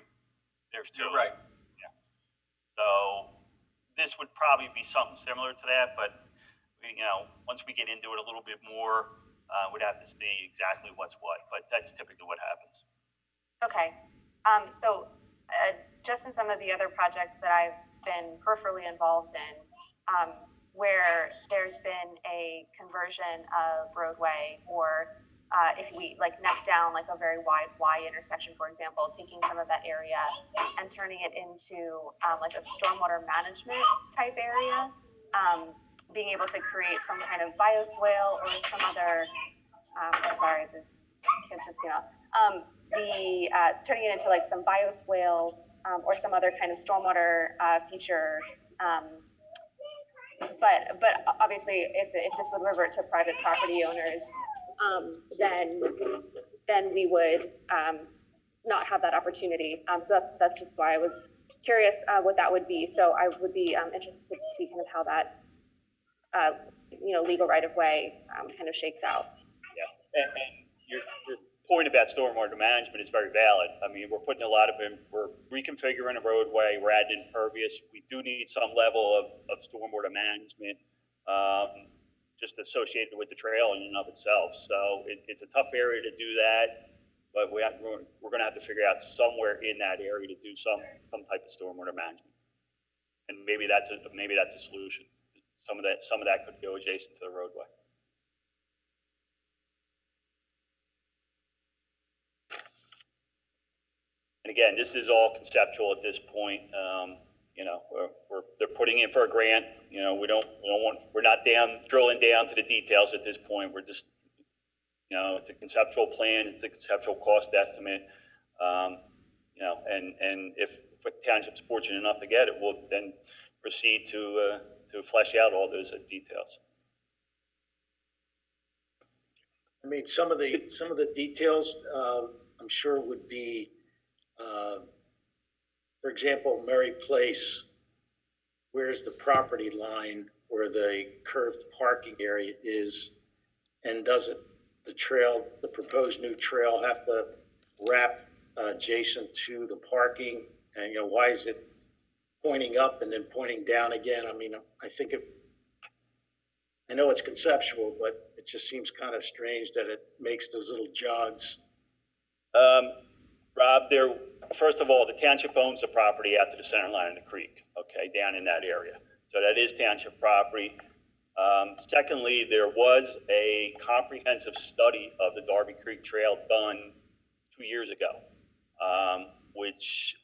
There's two. You're right. Yeah. So this would probably be something similar to that, but you know, once we get into it a little bit more, we'd have to see exactly what's what, but that's typically what happens. Okay. So just in some of the other projects that I've been peripherally involved in, where there's been a conversion of roadway, or if we like neck down like a very wide Y intersection, for example, taking some of that area and turning it into like a stormwater management type area, being able to create some kind of bioswale or some other, I'm sorry, the kids just came out, turning it into like some bioswale or some other kind of stormwater feature. But obviously, if this would revert to private property owners, then we would not have that opportunity. So that's just why I was curious what that would be. So I would be interested to see kind of how that legal right of way kind of shakes out. Yeah, and your point about stormwater management is very valid. I mean, we're putting a lot of we're reconfiguring a roadway, we're adding impervious. We do need some level of stormwater management just associated with the trail in and of itself. So it's a tough area to do that, but we're going to have to figure out somewhere in that area to do some type of stormwater management. And maybe that's a solution. Some of that could go adjacent to the roadway. And again, this is all conceptual at this point. They're putting in for a grant. You know, we're not drilling down to the details at this point. We're just, it's a conceptual plan. It's a conceptual cost estimate. You know, and if the township's fortunate enough to get it, we'll then proceed to flesh out all those details. I mean, some of the details, I'm sure would be, for example, Murray Place, where's the property line where the curved parking area is, and doesn't the proposed new trail have to wrap adjacent to the parking? And, you know, why is it pointing up and then pointing down again? I mean, I know it's conceptual, but it just seems kind of strange that it makes those little jogs. Rob, first of all, the township owns the property out to the center line of the creek, okay, down in that area. So that is township property. Secondly, there was a comprehensive study of the Darby Creek Trail done 2 years ago, which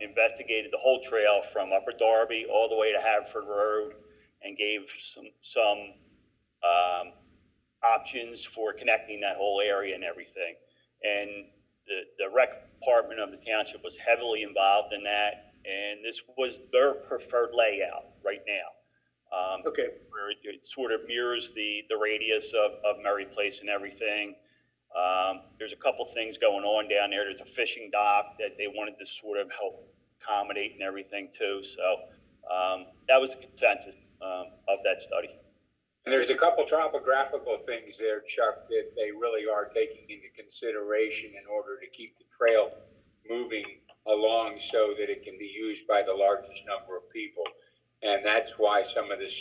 investigated the whole trail from Upper Darby all the way to Haverford Road, and gave some options for connecting that whole area and everything. And the rec department of the township was heavily involved in that, and this was their preferred layout right now. Okay. Where it sort of mirrors the radius of Murray Place and everything. There's a couple things going on down there. There's a fishing dock that they wanted to sort of help accommodate and everything too. So that was the consensus of that study. And there's a couple topographical things there, Chuck, that they really are taking into consideration in order to keep the trail moving along so that it can be used by the largest number of people. And that's why some of the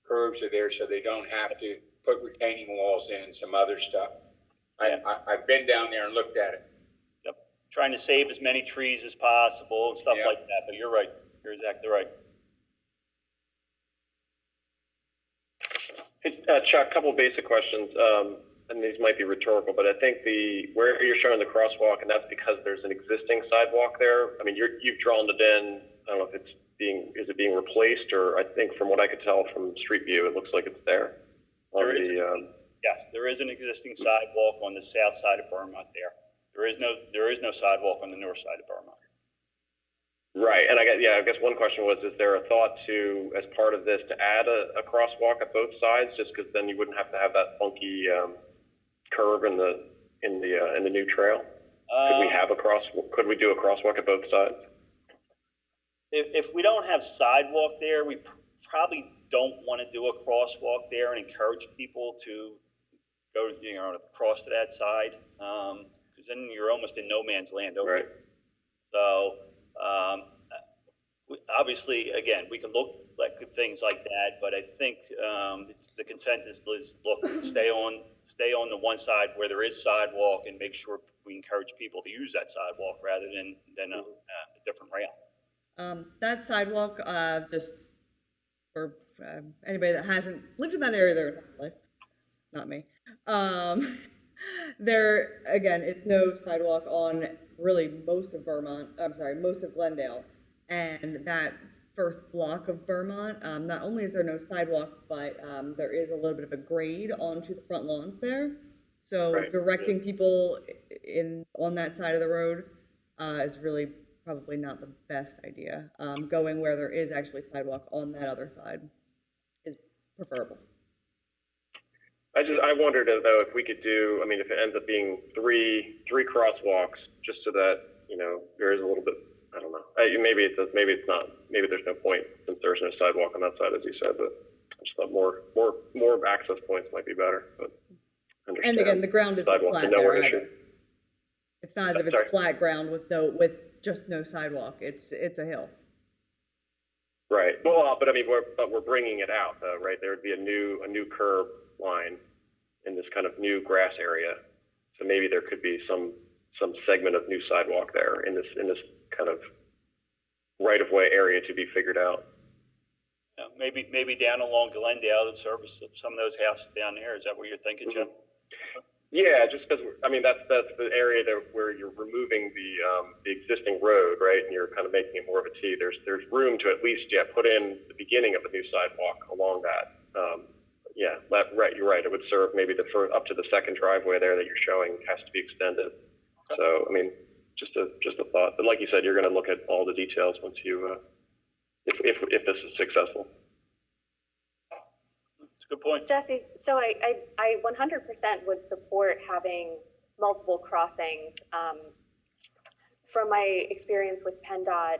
curves are there, so they don't have to put retaining walls in and some other stuff. I've been down there and looked at it. Yep. Trying to save as many trees as possible and stuff like that. But you're right. You're exactly right. Chuck, a couple of basic questions, and these might be rhetorical, but I think where you're showing the crosswalk, and that's because there's an existing sidewalk there. I mean, you've drawn it in. I don't know if is it being replaced, or I think from what I could tell from street view, it looks like it's there. Yes, there is an existing sidewalk on the south side of Vermont there. There is no sidewalk on the north side of Vermont. Right, and I guess one question was: is there a thought to, as part of this, to add a crosswalk at both sides, just because then you wouldn't have to have that funky curve in the new trail? Could we do a crosswalk at both sides? If we don't have sidewalk there, we probably don't want to do a crosswalk there and encourage people to go, across to that side, because then you're almost in no man's land over there. So. Obviously, again, we can look at things like that, but I think the consensus is, look, stay on the one side where there is sidewalk, and make sure we encourage people to use that sidewalk rather than a different rail. That sidewalk, just for anybody that hasn't lived in that area their entire life, not me. There, again, it's no sidewalk on really most of Glendale. And that first block of Vermont, not only is there no sidewalk, but there is a little bit of a grade onto the front lawns there. So directing people on that side of the road is really probably not the best idea. Going where there is actually sidewalk on that other side is preferable. I wondered though if we could do, I mean, if it ends up being three crosswalks, just so that, there is a little bit, I don't know. Maybe it's not. Maybe there's no point since there's no sidewalk on that side, as you said. But I just thought more access points might be better. But and again, the ground is flat there. It's not as if it's flat ground with just no sidewalk. It's a hill. Right. Well, but I mean, we're bringing it out though, right? There would be a new curb line in this kind of new grass area. So maybe there could be some segment of new sidewalk there in this kind of right-of-way area to be figured out. Yeah, maybe down along Glendale to service some of those houses down there. Is that what you're thinking, Jim? Yeah, just because that's the area where you're removing the existing road, right, and you're kind of making it more of a T. There's room to at least put in the beginning of a new sidewalk along that. Right. You're right. It would serve maybe up to the second driveway there that you're showing has to be extended. Okay. So I mean, just a thought. But like you said, you're going to look at all the details once you, if this is successful. It's a good point. Jesse, so I 100% would support having multiple crossings. From my experience with PennDOT,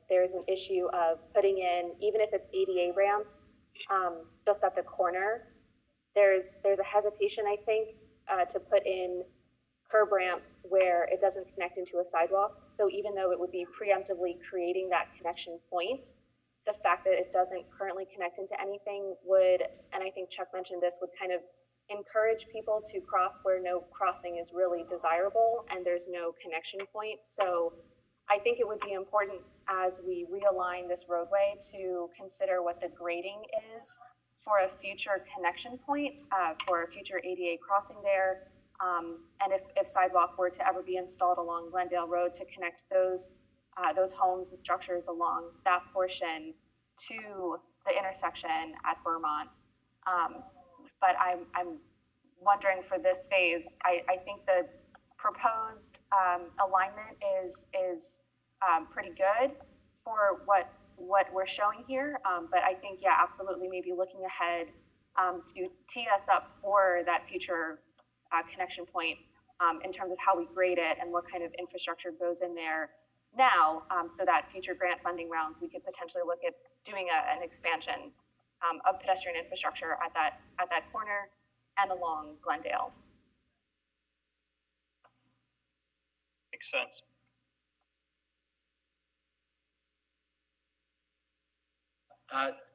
there's an issue of putting in, even if it's ADA ramps, just at the corner, there's a hesitation, I think, to put in curb ramps where it doesn't connect into a sidewalk. So even though it would be preemptively creating that connection point, the fact that it doesn't currently connect into anything would, and I think Chuck mentioned this, would kind of encourage people to cross where no crossing is really desirable and there's no connection point. So I think it would be important as we realign this roadway to consider what the grading is for a future connection point, for a future ADA crossing there. And if sidewalk were to ever be installed along Glendale Road to connect those homes and structures along that portion to the intersection at Vermont. But I'm wondering for this phase, I think the proposed alignment is pretty good for what we're showing here. But I think, yeah, absolutely, maybe looking ahead to tee us up for that future connection point in terms of how we grade it and what kind of infrastructure goes in there now, so that future grant funding rounds, we could potentially look at doing an expansion of pedestrian infrastructure at that corner and along Glendale. Makes sense.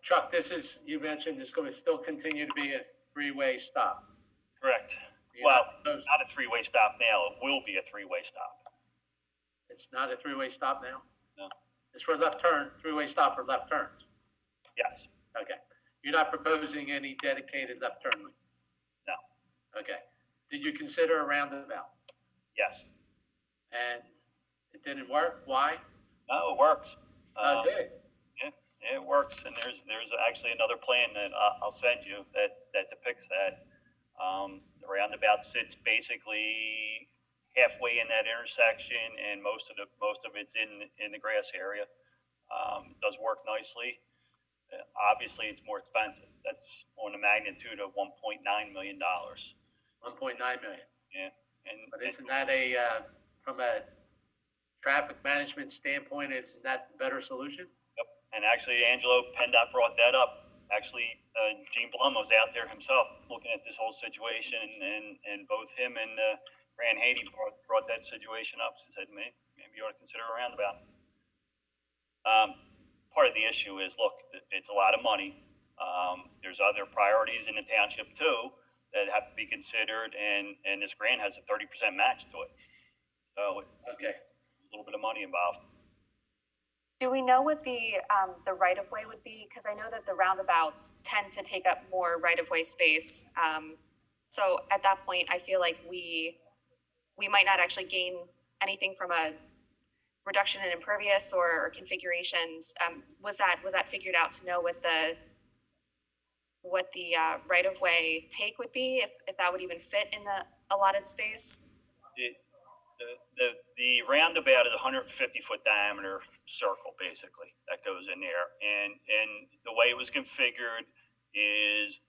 Chuck, you mentioned it's going to still continue to be a three-way stop. Correct. Well, it's not a three-way stop now. It will be a three-way stop. It's not a three-way stop now? No. It's for left turn, three-way stop for left turns? Yes. Okay. You're not proposing any dedicated left turn lane? No. Okay. Did you consider a roundabout? Yes. And it didn't work? Why? No, it works. Good. Yeah, it works. And there's actually another plan that I'll send you that depicts that. The roundabout sits basically halfway in that intersection, and most of it's in the grass area. It does work nicely. Obviously, it's more expensive. That's on the magnitude of $1.9 million. 1.9 million. Yeah. But isn't that from a traffic management standpoint, isn't that the better solution? Yep. And actually, Angelo PennDOT brought that up. Actually, Gene Blum was out there himself looking at this whole situation, and both him and Grant Haiti brought that situation up. He said, maybe you ought to consider a roundabout. Part of the issue is, look, it's a lot of money. There's other priorities in the township too that have to be considered, and this grant has a 30% match to it. So it's a little bit of money involved. Do we know what the right-of-way would be? Because I know that the roundabouts tend to take up more right-of-way space. So at that point, I feel like we might not actually gain anything from a reduction in impervious or configurations. Was that figured out to know what the right-of-way take would be, if that would even fit in the allotted space? The roundabout is a 150-foot diameter circle, basically, that goes in there. And the way it was configured is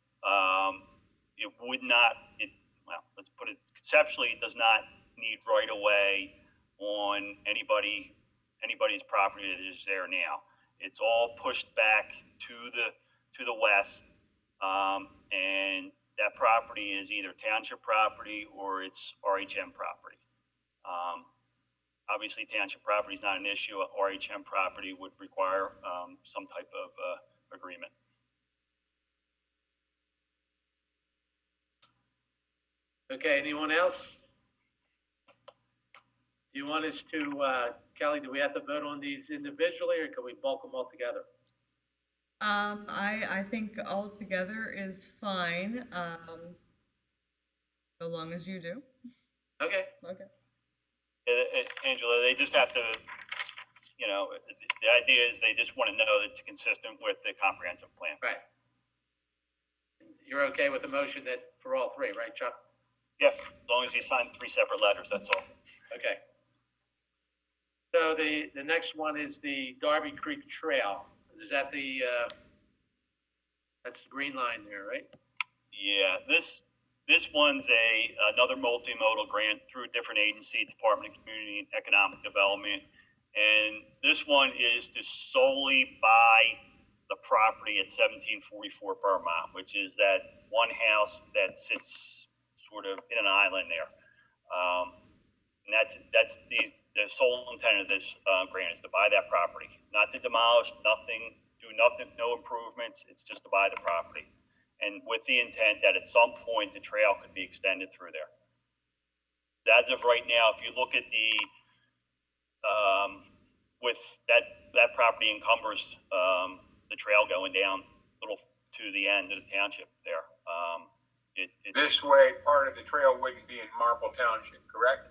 it would not, let's put it conceptually, it does not need right of way on anybody's property that is there now. It's all pushed back to the west, and that property is either township property or it's RHM property. Obviously, township property is not an issue. RHM property would require some type of agreement. Okay, anyone else? Do you want us to, Kelly, do we have to vote on these individually, or can we bulk them all together? I think all together is fine, so long as you do. Okay. Angela, they just have to, the idea is they just want to know that it's consistent with the comprehensive plan. Right. You're okay with the motion that for all three, right, Chuck? Yeah, as long as you sign 3 separate letters, that's all. Okay. So the next one is the Darby Creek Trail. Is that that's the green line there, right? Yeah, this one's another multimodal grant through a different agency, Department of Community and Economic Development. And this one is to solely buy the property at 1744 Vermont, which is that one house that sits sort of in an island there. And that's the sole intent of this grant is to buy that property, not to demolish, do nothing, no improvements. It's just to buy the property. And with the intent that at some point the trail could be extended through there. As of right now, if you look at the, with that property encumbers the trail going down a little to the end of the township there. This way, part of the trail wouldn't be in Marple Township, correct?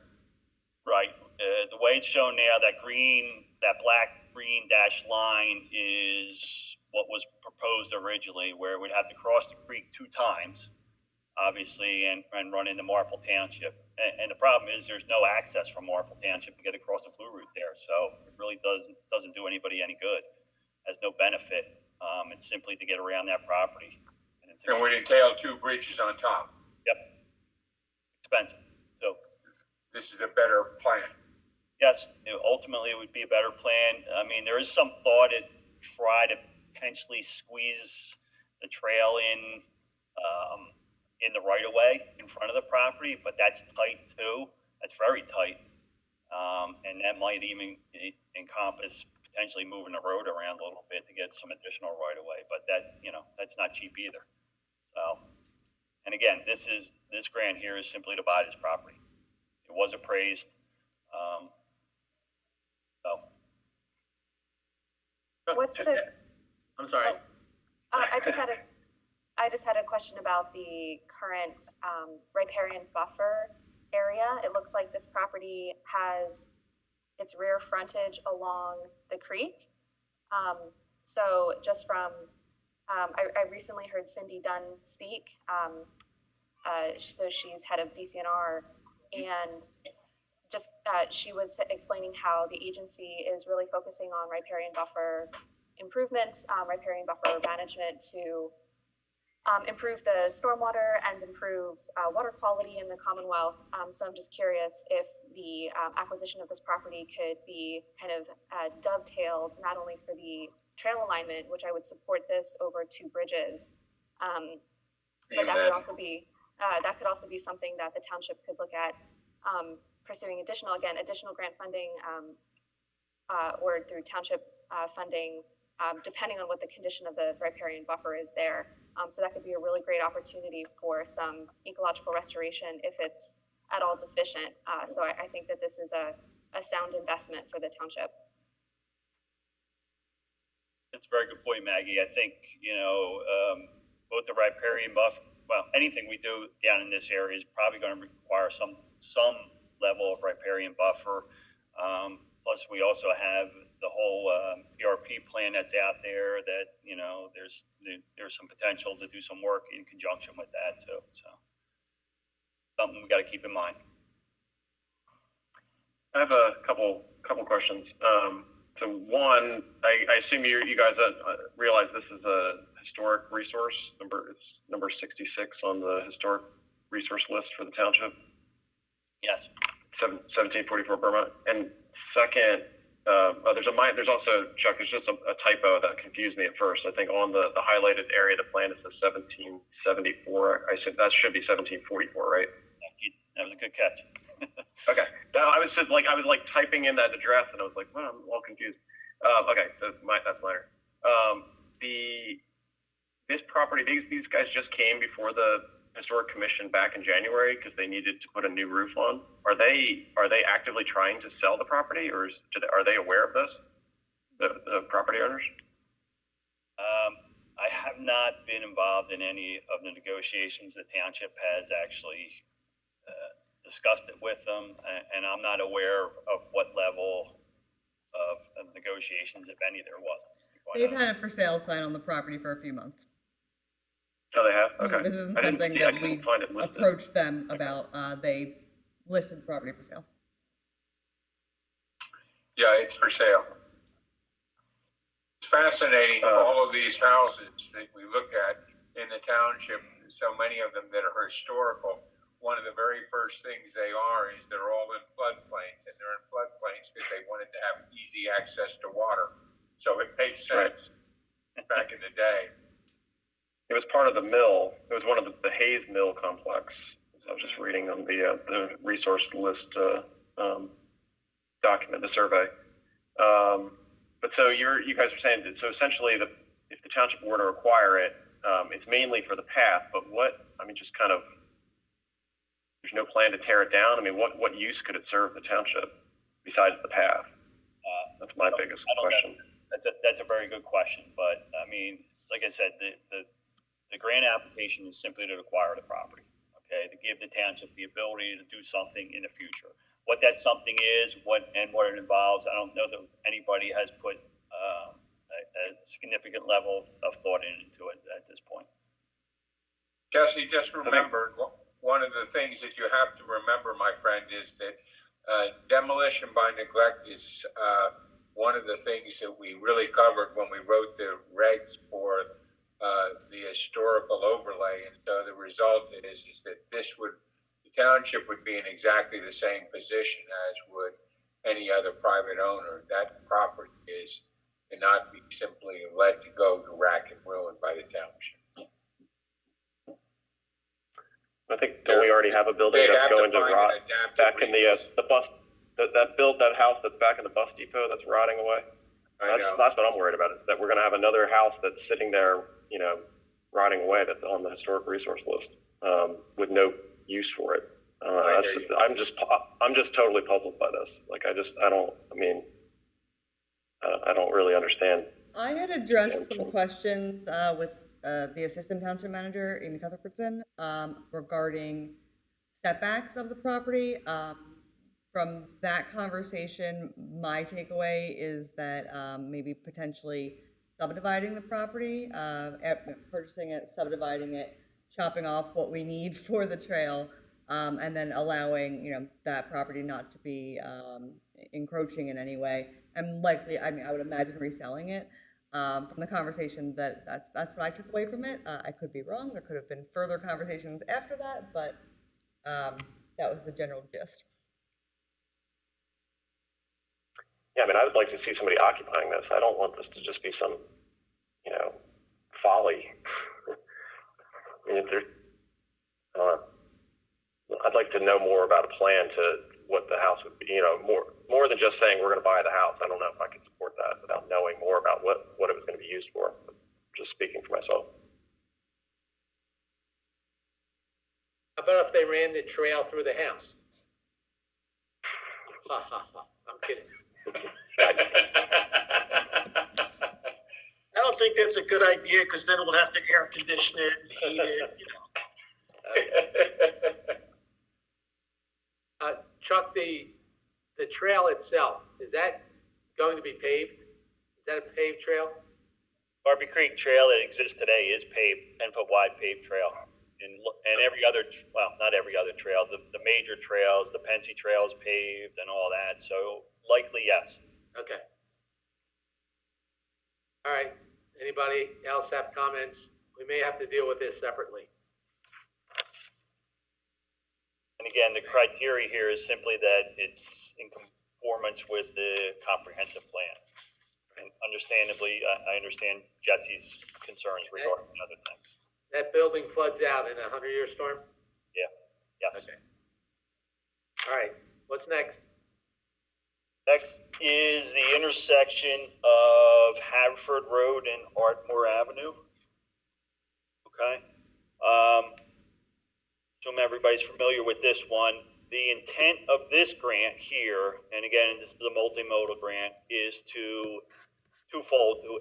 Right. The way it's shown now, that black-green dashed line is what was proposed originally, where it would have to cross the creek 2 times, obviously, and run into Marple Township. And the problem is there's no access from Marple Township to get across the Blue Route there, so it really doesn't do anybody any good. Has no benefit. It's simply to get around that property. And would entail 2 bridges on top. Yep. Expensive. So this is a better plan. Yes, ultimately it would be a better plan. I mean, there is some thought to try to potentially squeeze the trail in the right of way in front of the property, but that's tight too. That's very tight. And that might even encompass potentially moving the road around a little bit to get some additional right of way, but that's not cheap either. So, and again, this grant here is simply to buy this property. It was appraised. What's the? I'm sorry. I just had a question about the current riparian buffer area. It looks like this property has its rear frontage along the creek. So just from, I recently heard Cindy Dunn speak. So she's head of DCNR, and just she was explaining how the agency is really focusing on riparian buffer improvements, riparian buffer management to improve the stormwater and improve water quality in the Commonwealth. So I'm just curious if the acquisition of this property could be kind of dovetailed not only for the trail alignment, which I would support this over 2 bridges, but that could also be something that the township could look at pursuing additional grant funding or through township funding, depending on what the condition of the riparian buffer is there. So that could be a really great opportunity for some ecological restoration if it's at all deficient. So I think that this is a sound investment for the township. That's a very good point, Maggie. I think, both the riparian buffer, well, anything we do down in this area is probably going to require some level of riparian buffer. Plus, we also have the whole PRP plan that's out there that, there's some potential to do some work in conjunction with that too. So something we got to keep in mind. I have a couple questions. So one, I assume you guys realize this is a historic resource it's number 66 on the historic resource list for the township. Yes. 1744 Burma. And second, there's also, Chuck, there's just a typo that confused me at first. I think on the highlighted area of the plan, it says 1774. I said that should be 1744, right? That was a good catch. Okay. Now, I was typing in that address and I was like, well, I'm all confused. Okay, that's minor. This property, these guys just came before the Historic Commission back in January because they needed to put a new roof on. Are they actively trying to sell the property, or are they aware of this? The property owners? I have not been involved in any of the negotiations. The township has actually discussed it with them, and I'm not aware of what level of negotiations, if any, there was. They've had a for sale sign on the property for a few months. Oh, they have? Okay. This isn't something that we approached them about. They listed the property for sale. Yeah, it's for sale. It's fascinating, all of these houses that we look at in the township, so many of them that are historical. One of the very first things they are is they're all in floodplains, and they're in floodplains because they wanted to have easy access to water. So it makes sense back in the day. It was part of the mill. It was one of the Hayes Mill complex. I was just reading on the resource list document, the survey. But so you guys are saying that, so essentially if the township were to acquire it, it's mainly for the path, but just kind of, there's no plan to tear it down? I mean, what use could it serve the township besides the path? That's my biggest question. That's a very good question, but I mean, like I said, the grant application is simply to acquire the property, okay, to give the township the ability to do something in the future. What that something is, what it involves, I don't know that anybody has put a significant level of thought into it at this point. Jesse, just remember, one of the things that you have to remember, my friend, is that demolition by neglect is one of the things that we really covered when we wrote the regs for the historical overlay. And so the result is that the township would be in exactly the same position as would any other private owner. That property cannot be simply let to go to rack and ruin by the township. I think, don't we already have a building that's going to rot back in the bus, that house that's back in the bus depot that's rotting away? That's what I'm worried about, is that we're going to have another house that's sitting there, rotting away, that's on the historic resource list, with no use for it. I'm just totally puzzled by this. Like, I don't really understand. I had addressed some questions with the assistant township manager, Amy Cuthbertson, regarding setbacks of the property. From that conversation, my takeaway is that maybe potentially subdividing the property, purchasing it, subdividing it, chopping off what we need for the trail, and then allowing that property not to be encroaching in any way, and likely, I would imagine reselling it. From the conversation, that's what I took away from it. I could be wrong. There could have been further conversations after that, but that was the general gist. Yeah, I would like to see somebody occupying this. I don't want this to just be some, folly. I'd like to know more about a plan to what the house would be, more than just saying we're going to buy the house. I don't know if I could support that without knowing more about what it was going to be used for. Just speaking for myself. How about if they ran the trail through the house? Ha ha ha, I'm kidding. I don't think that's a good idea, because then we'll have to air condition it and heat it, Chuck, the trail itself, is that going to be paved? Is that a paved trail? Barbie Creek Trail that exists today is paved, 10-foot wide paved trail. And every other, well, not every other trail, the major trails, the Pensy Trail is paved and all that. So likely, yes. Okay. All right. Anybody else have comments? We may have to deal with this separately. And again, the criteria here is simply that it's in conformance with the comprehensive plan. And understandably, I understand Jesse's concerns regarding other things. That building floods out in a 100-year storm? Yeah. Yes. Okay. All right. What's next? Next is the intersection of Haverford Road and Ardmore Avenue. Okay. Assume everybody's familiar with this one. The intent of this grant here, and again, this is a multimodal grant, is twofold. To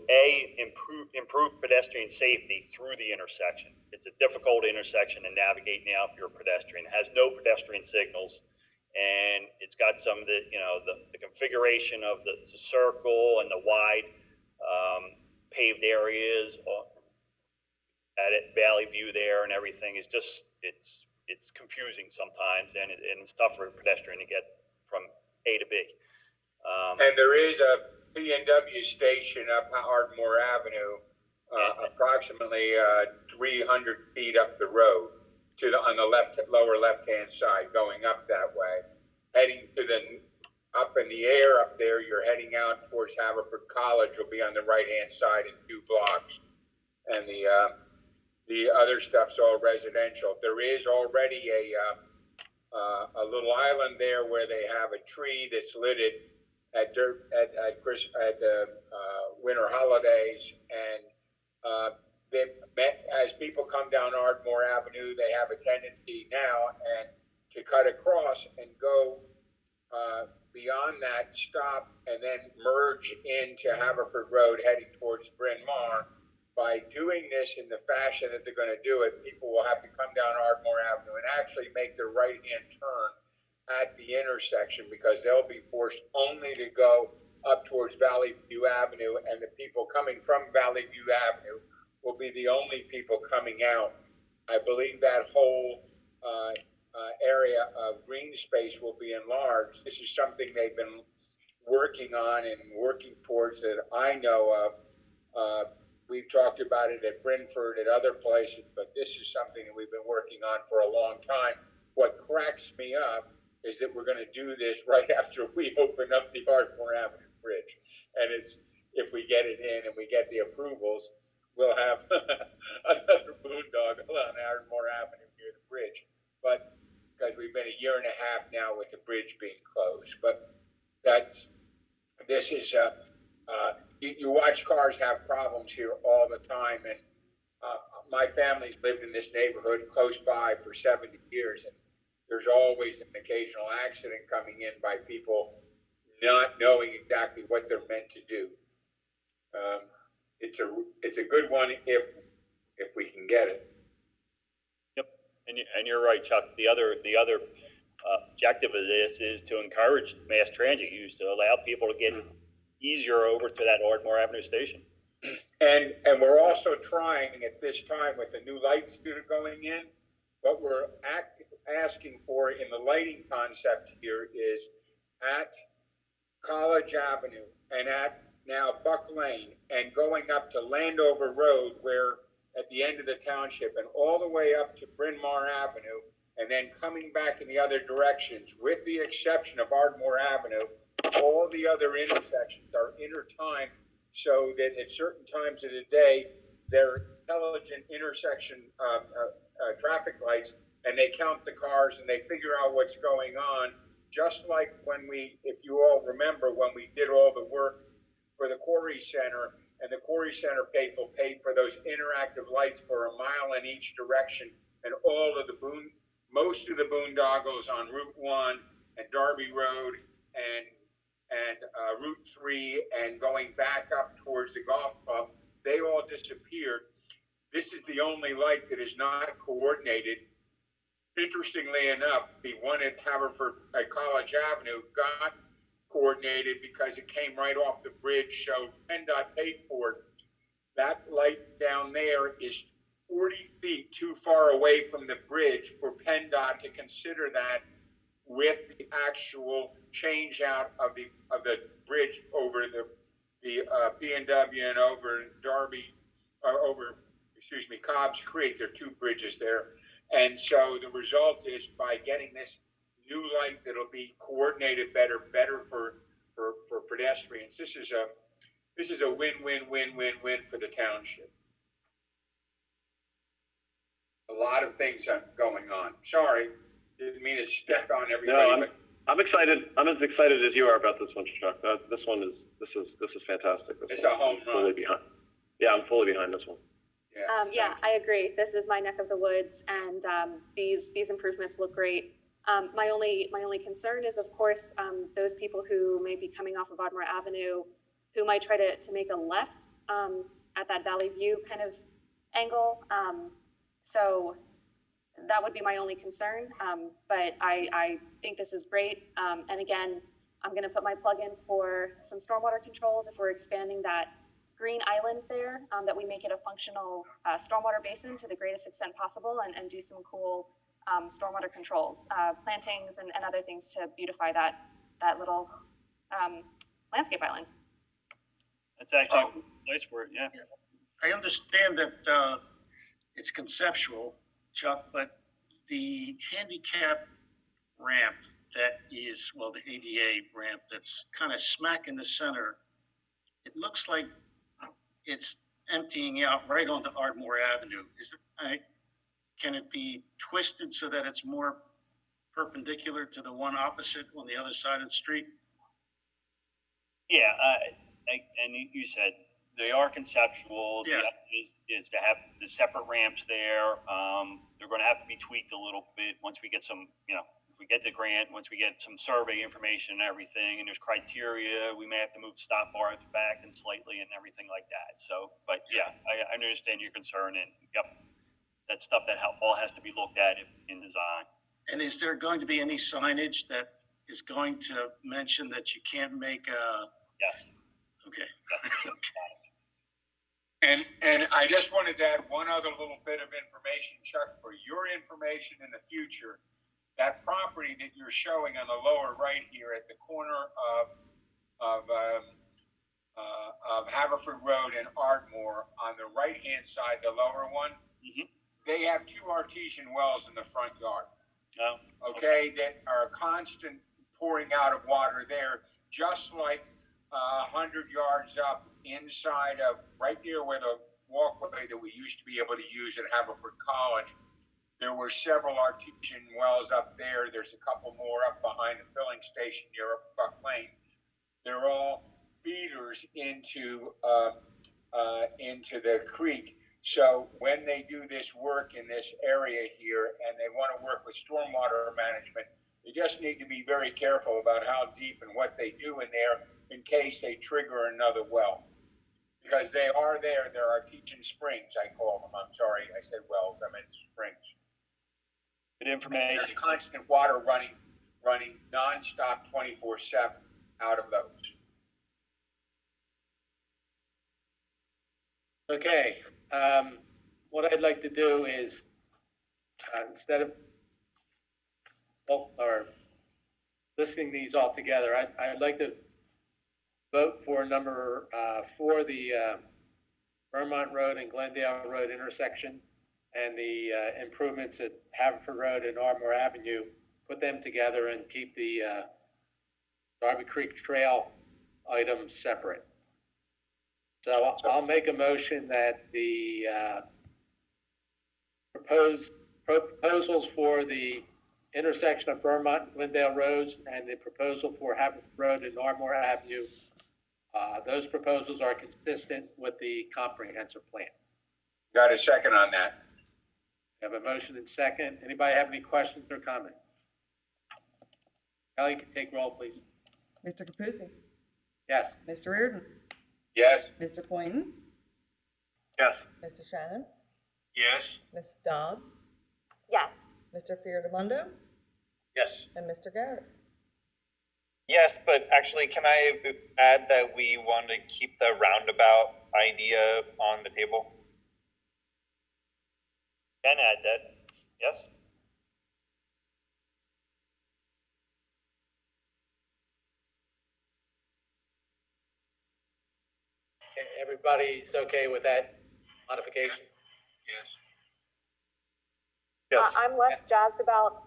improve pedestrian safety through the intersection. It's a difficult intersection to navigate now if you're a pedestrian. It has no pedestrian signals, and it's got some of the, the configuration of the circle and the wide paved areas at Valley View there, and everything is just, it's confusing sometimes, and it's tough for a pedestrian to get from A to B. And there is a P&W station up Ardmore Avenue, approximately 300 feet up the road on the lower left-hand side, going up that way. Heading to up in the air up there, you're heading out towards Haverford College. You'll be on the right-hand side in 2 blocks. And the other stuff's all residential. There is already a little island there where they have a tree that's lighted at winter holidays, and as people come down Ardmore Avenue, they have a tendency now and to cut across and go beyond that, stop, and then merge into Haverford Road heading towards Bryn Mawr. By doing this in the fashion that they're going to do it, people will have to come down Ardmore Avenue and actually make their right-hand turn at the intersection, because they'll be forced only to go up towards Valley View Avenue, and the people coming from Valley View Avenue will be the only people coming out. I believe that whole area of green space will be enlarged. This is something they've been working on and working towards that I know of. We've talked about it at Brentford, at other places, but this is something that we've been working on for a long time. What cracks me up is that we're going to do this right after we open up the Ardmore Avenue Bridge. And if we get it in and we get the approvals, we'll have another boondoggle on Ardmore Avenue near the bridge. But because we've been a year and a half now with the bridge being closed. But you watch cars have problems here all the time. And my family's lived in this neighborhood close by for 70 years. And there's always an occasional accident coming in by people not knowing exactly what they're meant to do. It's a good one if we can get it. Yep, and you're right, Chuck. The other objective of this is to encourage mass transit use, to allow people to get easier over to that Ardmore Avenue station. And we're also trying at this time with the new lights that are going in. What we're asking for in the lighting concept here is at College Avenue and at now Buck Lane and going up to Landover Road, where at the end of the township, and all the way up to Bryn Mawr Avenue, and then coming back in the other directions, with the exception of Ardmore Avenue, all the other intersections are intertimed so that at certain times of the day, they're intelligent intersection traffic lights, and they count the cars and they figure out what's going on. Just like if you all remember, when we did all the work for the Quarry Center, and the Quarry Center people paid for those interactive lights for a mile in each direction, and most of the boondoggles on Route 1 and Darby Road and Route 3 and going back up towards the golf club, they all disappeared. This is the only light that is not coordinated. Interestingly enough, the one at College Avenue got coordinated because it came right off the bridge, so PennDOT paid for it. That light down there is 40 feet too far away from the bridge for PennDOT to consider that with the actual change out of the bridge over the P&W and over Cobb's Creek. There are 2 bridges there. And so the result is, by getting this new light that'll be coordinated better for pedestrians, this is a win-win-win-win-win for the township. A lot of things are going on. Sorry, didn't mean to step on everybody. No, I'm excited. I'm as excited as you are about this one, Chuck. This is fantastic. It's a home run. I'm fully behind this one. Yeah, I agree. This is my neck of the woods, and these improvements look great. My only concern is, of course, those people who may be coming off of Ardmore Avenue, who might try to make a left at that Valley View kind of angle. So that would be my only concern. But I think this is great. And again, I'm going to put my plug in for some stormwater controls if we're expanding that green island there, that we make it a functional stormwater basin to the greatest extent possible, and do some cool stormwater controls, plantings and other things to beautify that little landscape island. That's actually a good place for it, yeah. I understand that, it's conceptual, Chuck, but the handicap ramp that is, well, the ADA ramp that's kind of smack in the center, it looks like it's emptying out right onto Ardmore Avenue. Can it be twisted so that it's more perpendicular to the one opposite on the other side of the street? Yeah, and you said they are conceptual. Yeah. The idea is to have the separate ramps there. They're going to have to be tweaked a little bit once we get some, if we get the grant, once we get some survey information and everything, and there's criteria, we may have to move stop bars back and slightly and everything like that. So, but yeah, I understand your concern, and yep, that's stuff that all has to be looked at in design. And is there going to be any signage that is going to mention that you can't make Yes. Okay. And I just wanted to add one other little bit of information, Chuck, for your information in the future. That property that you're showing on the lower right here at the corner of Haverford Road and Ardmore, on the right-hand side, the lower one, they have 2 artesian wells in the front yard. Okay, that are constant pouring out of water there, just like 100 yards up inside of, right near where the walkway that we used to be able to use at Haverford College. There were several artesian wells up there. There's a couple more up behind the filling station near Buck Lane. They're all feeders into the creek. So when they do this work in this area here and they want to work with stormwater management, they just need to be very careful about how deep and what they do in there in case they trigger another well. Because they are there, they're artesian springs, I call them. I'm sorry, I said wells, I meant springs. Good information. There's constant water running nonstop 24/7 out of those. Okay, what I'd like to do is, instead of, or listening these all together, I'd like to vote for number 4, the Vermont Road and Glendale Road intersection, and the improvements at Haverford Road and Ardmore Avenue, put them together and keep the Darby Creek Trail items separate. So I'll make a motion that the proposals for the intersection of Vermont and Glendale Roads and the proposal for Haverford Road and Ardmore Avenue, those proposals are consistent with the comprehensive plan. Got a second on that? Have a motion and second. Anybody have any questions or comments? Kelly, can take roll, please. Mr. Capuzzi? Yes. Mr. Reardon? Yes. Mr. Poynton? Yes. Mr. Shannon? Yes. Ms. Dodd? Yes. Mr. Fiordamondo? Yes. And Mr. Garrett? Yes, but actually, can I add that we want to keep the roundabout idea on the table? Can add that, yes? Everybody's okay with that modification? Yes. Yes. I'm less jazzed about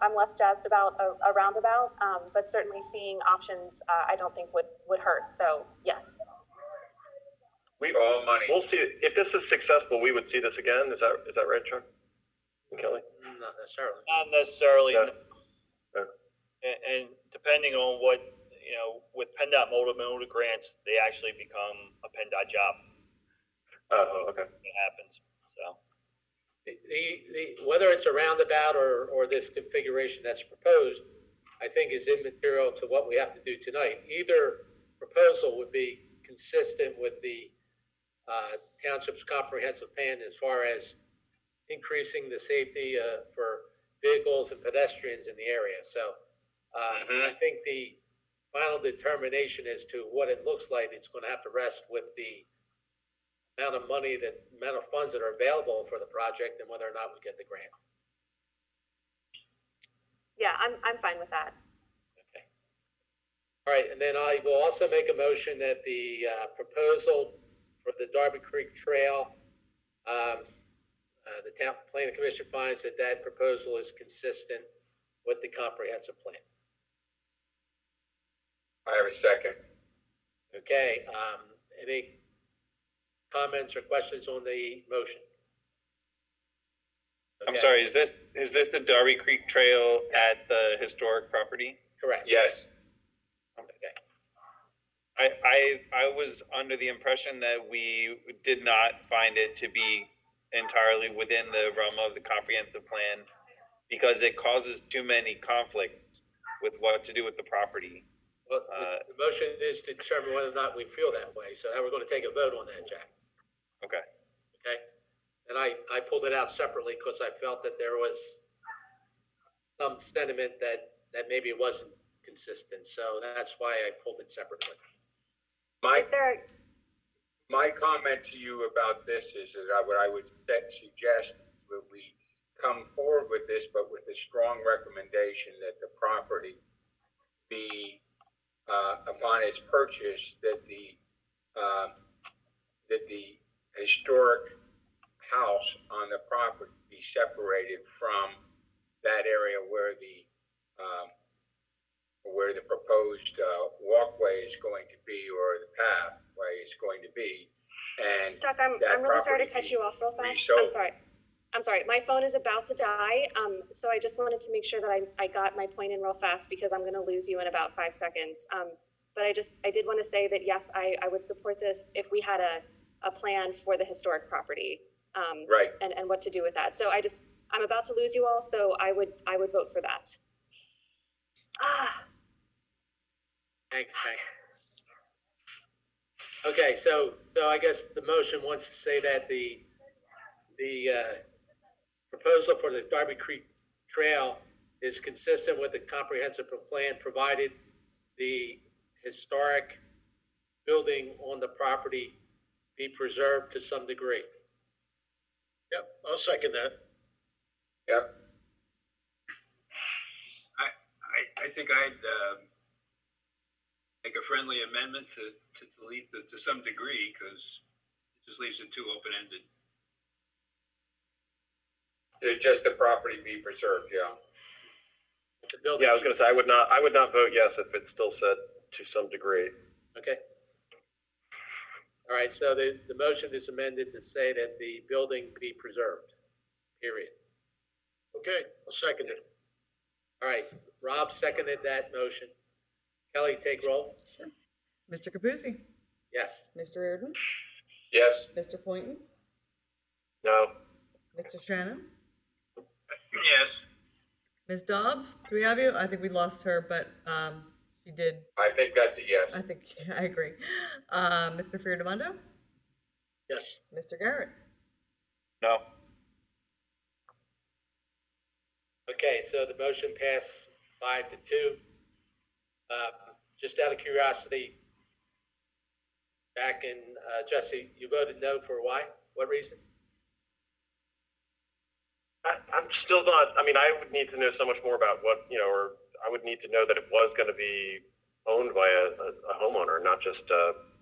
a roundabout, but certainly seeing options, I don't think would hurt. So yes. All money. We'll see, if this is successful, we would see this again. Is that right, Chuck and Kelly? Not necessarily. Not necessarily. Yeah. And depending on what, with PennDOT multimodal grants, they actually become a PennDOT job. Oh, okay. It happens, so. Whether it's a roundabout or this configuration that's proposed, I think is immaterial to what we have to do tonight. Either proposal would be consistent with the township's comprehensive plan as far as increasing the safety for vehicles and pedestrians in the area. So I think the final determination as to what it looks like, it's going to have to rest with the amount of money, the amount of funds that are available for the project, and whether or not we get the grant. Yeah, I'm fine with that. Okay. All right, and then I will also make a motion that the proposal for the Darby Creek Trail, the town planning commission finds that that proposal is consistent with the comprehensive plan. I have a second. Okay, any comments or questions on the motion? I'm Okay, sorry, is this the Darby Creek Trail at the historic property? correct. Yes. Okay. I was under the impression that we did not find it to be entirely within the realm of the comprehensive plan because it causes too many conflicts with what to do with the property. Well, the motion is to determine whether or not we feel that way, so now we're going to take a vote on that, Jack. Okay. Okay? And I pulled it out separately because I felt that there was some sentiment that maybe it wasn't consistent, so that's why I pulled it separately. My comment to you about this is that what I would suggest that we come forward with this, but with a strong recommendation that the property be, upon its purchase, that the historic house on the property be separated from that area where the proposed walkway is going to be, or the pathway is going to be. And Doc, I'm really sorry to cut you off real fast. I'm sorry. My phone is about to die. So I just wanted to make sure that I got my point in real fast because I'm going to lose you in about 5 seconds. But I did want to say that yes, I would support this if we had a plan for the historic property. Right. And what to do with that. So I'm about to lose you all. So I would vote for that. Thank you. Okay, so I guess the motion wants to say that the proposal for the Darby Creek Trail is consistent with the comprehensive plan, provided the historic building on the property be preserved to some degree. Yep, I'll second that. Yep. I think I'd make a friendly amendment to delete to some degree, because it just leaves it too open-ended. Just the property be preserved, yeah. Yeah, I was gonna say, I would not vote yes if it still said to some degree. Okay. All right, so the motion is amended to say that the building be preserved, period. Okay, I'll second it. All right, Rob seconded that motion. Kelly, take roll. Mr. Capuzzi? Yes. Mr. Reardon? Yes. Mr. Poynton? No. Mr. Shannon? Yes. Ms. Dobbs, do we have you? I think we lost her, but she did. I think that's a yes. I think I agree. Mr. Firdamondo? Yes. Mr. Garrett? No. Okay, so the motion passed 5-2. Just out of curiosity, back in, Jesse, you voted no for why? What reason? I'm still not, I mean, I would need to know so much more about what, or I would need to know that it was going to be owned by a homeowner, not just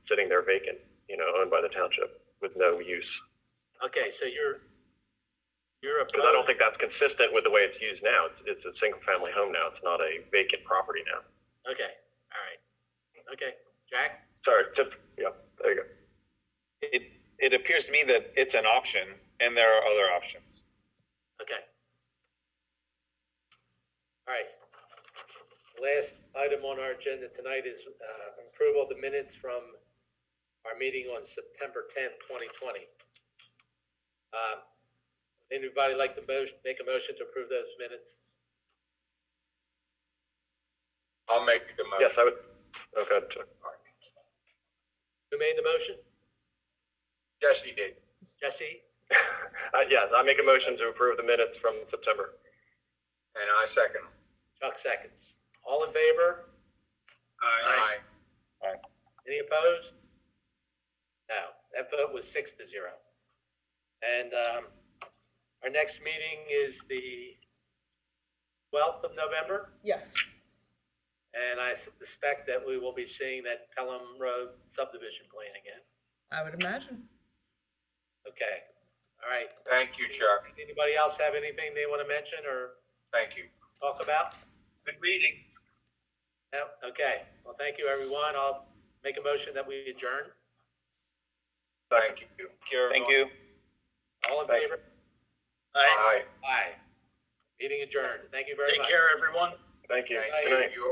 sitting there vacant, owned by the township with no use. Okay, so you're Because I don't think that's consistent with the way it's used now. It's a single family home now. It's not a vacant property now. Okay, all right. Okay, Jack? Sorry, yeah, there you go. It appears to me that it's an option, and there are other options. Okay. All right. Last item on our agenda tonight is approval of the minutes from our meeting on September 10th, 2020. Anybody like to make a motion to approve those minutes? I'll make the motion. Yes, I would. Okay. Who made the motion? Jesse did. Jesse? Yes, I make a motion to approve the minutes from September. And I second. Chuck seconds. All in favor? Aye. Aye. Any opposed? No, that vote was 6-0. And our next meeting is the 12th of November, Yes. and I I suspect that we will be seeing that Pelham Road subdivision plan again. I would imagine. Okay, all right. Thank you, Chuck. Anybody else have anything they want to mention or Thank you. talk about? Good meeting. No? Okay, well, thank you, everyone. I'll make a motion that we adjourn. Thank you. Thank you. All in favor? Aye. Aye. Meeting adjourned. Thank you very much. Take care, everyone. Thank you. Thank Good night. You